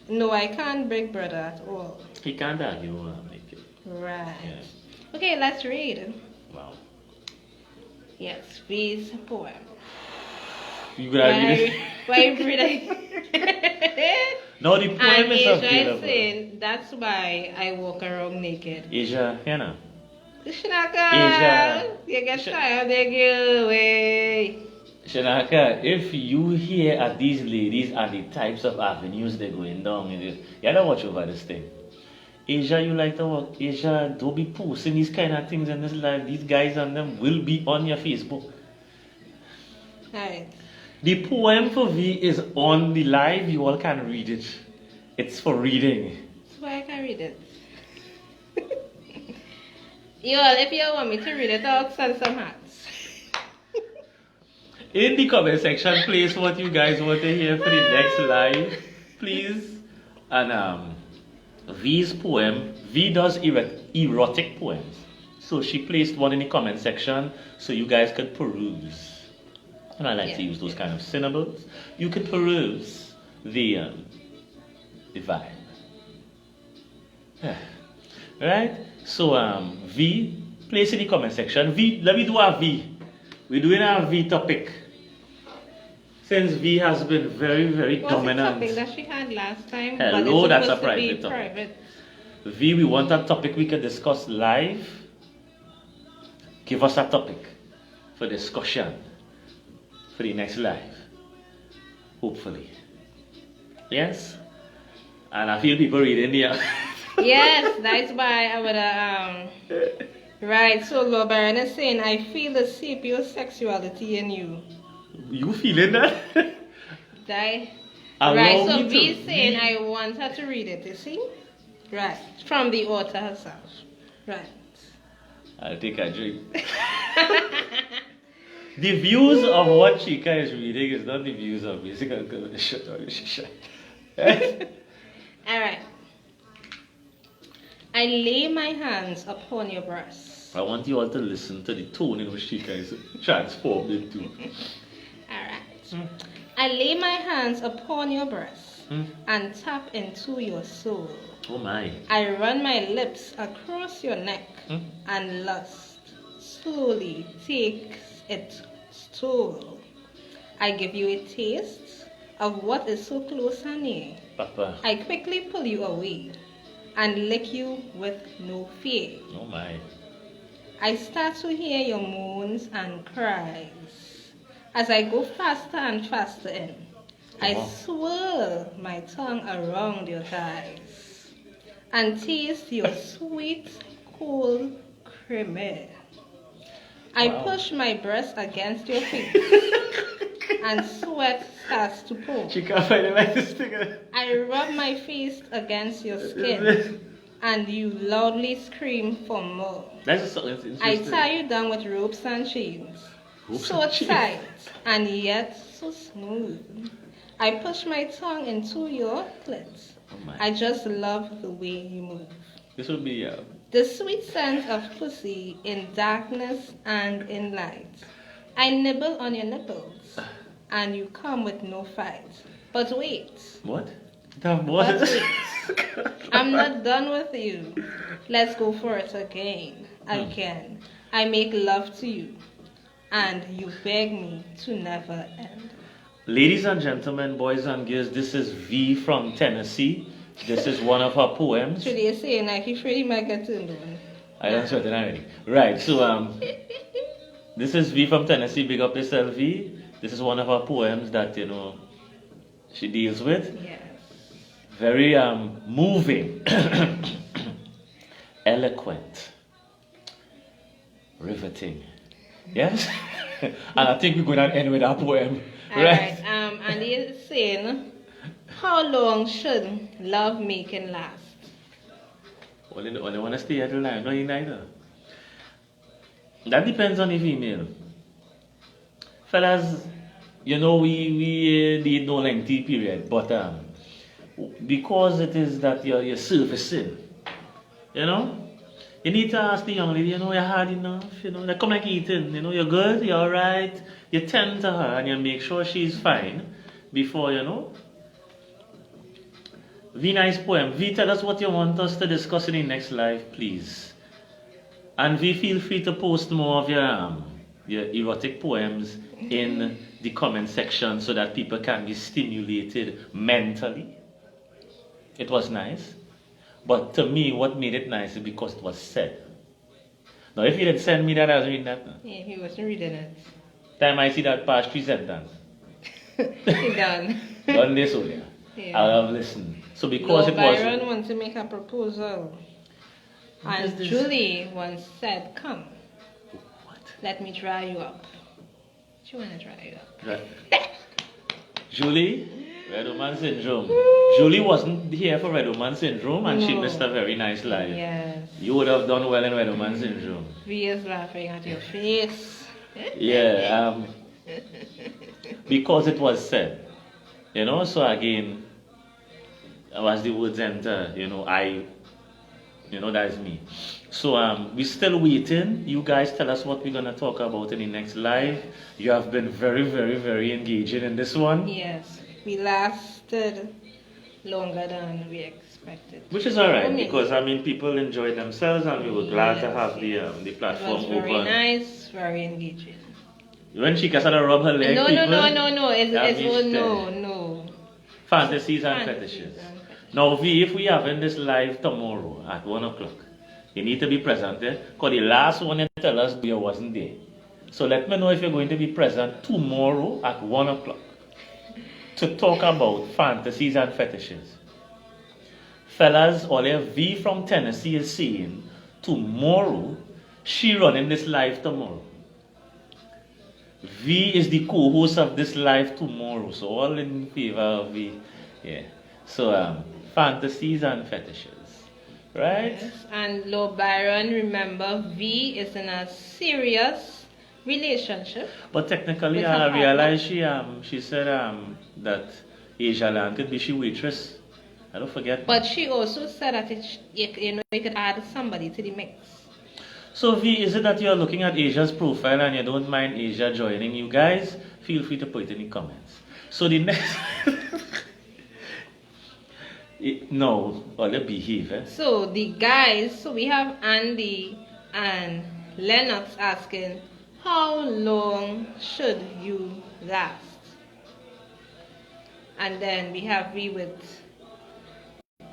No, I can't big brother at all. He can't argue. Make it. Right. Yes. Okay, let's read. Wow. Yes, V's poem. You gotta read it. Why read it? No, the poem And is Asia available. is saying, that's why I walk around naked. Asia, you know. Shanaka, Asia. you get tired, they go away. Shanaka, if you hear at these ladies and the types of avenues they're going down, you gotta watch over this thing. Asia, you like to work. Asia, don't be posting these kind of things in this life. These guys and them will be on your Facebook. Alright. The poem for V is on the live. You all can read it. It's for reading. That's why I can read it. You all, if you want me to read it, I'll send some hats. In the comment section, please what you guys want to hear for the next live, please. And V's poem, V does erotic poems. So she placed one in the comment section so you guys could peruse. And I like to use those kind of syllables. You could peruse the vibe. Right? So V, place in the comment section. V, let me do a V. We're doing a V topic. Since V has been very, very dominant. What's the topic that she had last time? Hello, but it's that's a supposed to be private topic. private. V, we want a topic we can discuss live. Give us a topic for discussion for the next live. Hopefully. Yes? And I feel people reading there. Yes, that's why I would right, so Lauren is saying, I feel the sapiosexuality in you. You feeling that? Right, Allow so me B to saying read. I want her to read it, you see? Right, from the author herself. Right. I'll take a drink. The views of what Chika is reading is not the views of music. I'm going to shut down your shisha. Alright. I lay my hands upon your breast. I want you all to listen to the tone in which Chika is transformed into. Alright. I lay my hands upon your breast and tap into your soul. Oh my. I run my lips across your neck and lust slowly takes its toll. I give you a taste of what is so close and near. Papa. I quickly pull you away and lick you with no fear. Oh my. I start to hear your moans and cries. As I go faster and faster in, I swirl my tongue around your thighs and taste your sweet, cold creamer. I push my breast against your face and sweat starts to pour. Chika find it like this thing. I rub my face against your skin and you loudly scream for more. That's interesting. I tie you down with ropes and chains. Ropes So and chains. tight and yet so smooth. I push my tongue into your clit. Oh my. I just love the way you move. This would be The sweet scent of pussy in darkness and in light. I nibble on your nipples and you come with no fight. But wait. what? What? But wait. I'm not done with you. Let's go for it again. Again. I make love to you and you beg me to never end. Ladies and gentlemen, boys and girls, this is V from Tennessee. This is one of her poems. Should you say like you Freddie might get turned on? I don't sweat it already. Right, so this is V from Tennessee. Big up yourself, V. This is one of her poems that she deals with. Yes. Very moving, eloquent, riveting. Yes? And I think we're going to end with our poem. Alright, and he is saying, how long should love making last? Only want to stay at the line, no, you neither. That depends on the female. Fellas, we need no lengthy period, but because it is that you're surfacing, you need to ask the young lady, you're hard enough, like come like eating, you're good, you're alright, you tend to her and you make sure she's fine before, V, nice poem. V, tell us what you want us to discuss in the next live, please. And V, feel free to post more of your erotic poems in the comment section so that people can be stimulated mentally. It was nice. But to me, what made it nice is because it was said. Now, if you didn't send me that, I was reading that. Yeah, he wasn't reading it. Time I see that past 3 sentences. He done. Done this earlier. Yeah. I'll have listened. So because Lord it was... Byron wants to make a proposal. And Julie once said, come. What? Let me dry you up. She wanna dry you up. Right. Julie, Red Woman Syndrome. Julie wasn't here for Red Woman Syndrome and she missed a very nice life. Yes. You would have done well in Red Woman Syndrome. V is laughing at your face. Yeah, because it was said. You know, so again, as the words enter, that is me. So we're still waiting. You guys tell us what we're gonna talk about in the next live. You have been very, very, very engaging in this one. Yes, we lasted longer than we expected. Which is alright because people enjoyed themselves and we were glad to have the platform open. It was very open. Nice, very engaging. When she started to rub her leg, no. It's no. Fantasies and fetishes. Now, if we have in this live tomorrow at 1 o'clock, you need to be present there. Because the last one you tell us you wasn't there. So let me know if you're going to be present tomorrow at 1 o'clock to talk about fantasies and fetishes. Fellas, Ole V from Tennessee is saying tomorrow she running this live tomorrow. V is the co-host of this live tomorrow, so all in favor of V. Yeah. So fantasies and fetishes, right? Yes. And Lord Byron, remember, V is in a serious relationship. But technically, I realized she said that Asia Land could be she waitress. I don't forget. But she also said that you could add somebody to the mix. So V, is it that you're looking at Asia's profile and you don't mind Asia joining you guys? Feel free to put it in the comments. So the next... No, or the behave. So the guys, so we have Andy and Lennox asking, how long should you last? And then we have V with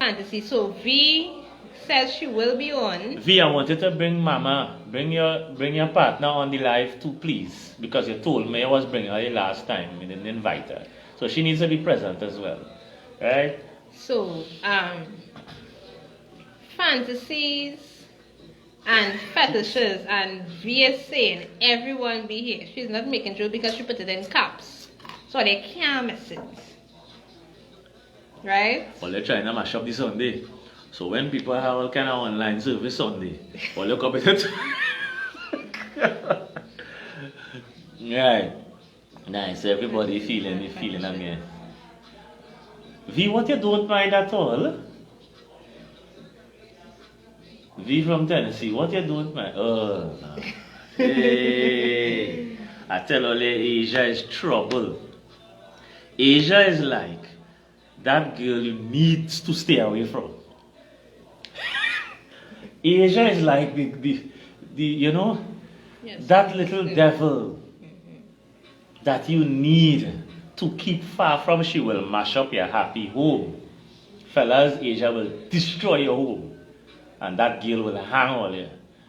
fantasy. So V says she will be on. V, I wanted to bring Mama, bring your partner on the live too, please, because you told me I was bringing her the last time. You didn't invite her, so she needs to be present as well, right? So fantasies and fetishes, and V is saying everyone be here. She's not making sure because she put it in caps, so they can't miss it, right? Well, they're trying to mash up the Sunday. So when people have all kind of online service Sunday, well, look up at it. Right. Nice. Everybody feeling again. V, what you don't mind at all? V from Tennessee, what you don't mind? Oh, no. Hey. I tell you, Asia is trouble. Asia is like that girl you need to stay away from. Asia is like the Yes. that little devil that you need to keep far from. She will mash up your happy home. Fellas, Asia will destroy your home. And that girl will hang on you.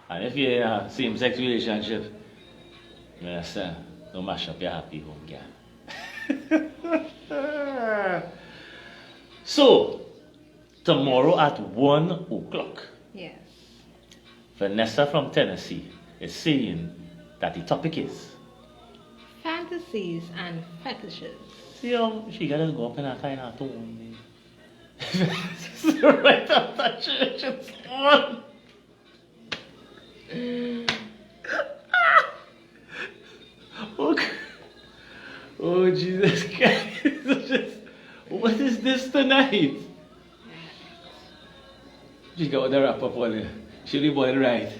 And if you're in a same-sex relationship, yes, don't mash up your happy home, girl. So, tomorrow at 1 o'clock. Yes. Vanessa from Tennessee is saying that the topic is Fantasies and fetishes. see how she gotta go up in a kind of tone. Right after church it's on. Okay. Oh Jesus Christ. What is this tonight? She got the wrap up on it. She boiled right.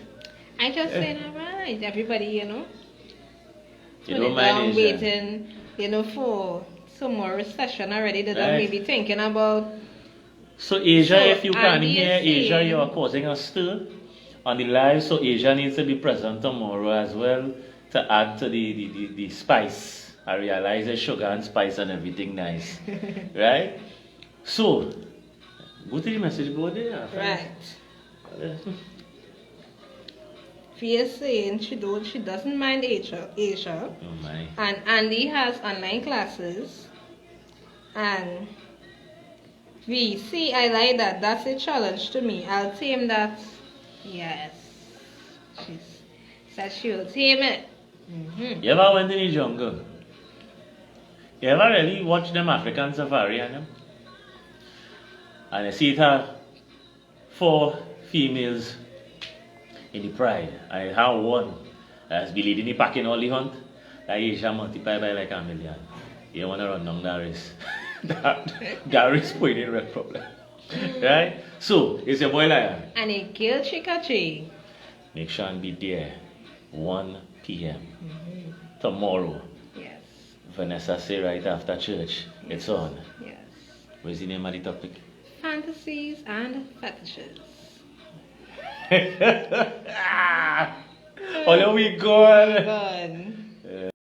I just said, alright, everybody, You put don't it mind down, Asia? waiting, for some more recession already that Right. I may be thinking about. So Asia, So, if you can Andy hear is saying- Asia, you are causing a stir on the live, so Asia needs to be present tomorrow as well. to add to the spice. I realize the sugar and spice and everything nice. Right? So, go to the message board there. Right. Fia saying she doesn't mind Asia. Oh my. And Andy has online classes. And we see I like that. That's a challenge to me. I'll tame that. Yes. She said she'll tame it. You ever went in the jungle? You ever really watch them African safari and them? And you see it have 4 females in the pride. I have one that's be leading the pack in all the hunt. That Asia multiply by like 1,000,000. You wanna run down that race. that race point in red problem. Right? So, it's your boy Lion. And a kill Chika J. Make sure and be there 1 p.m. Tomorrow. Yes. Vanessa say right after church. It's on. Yes. What's the name of the topic? Fantasies and fetishes. Oh, we gone. Gone.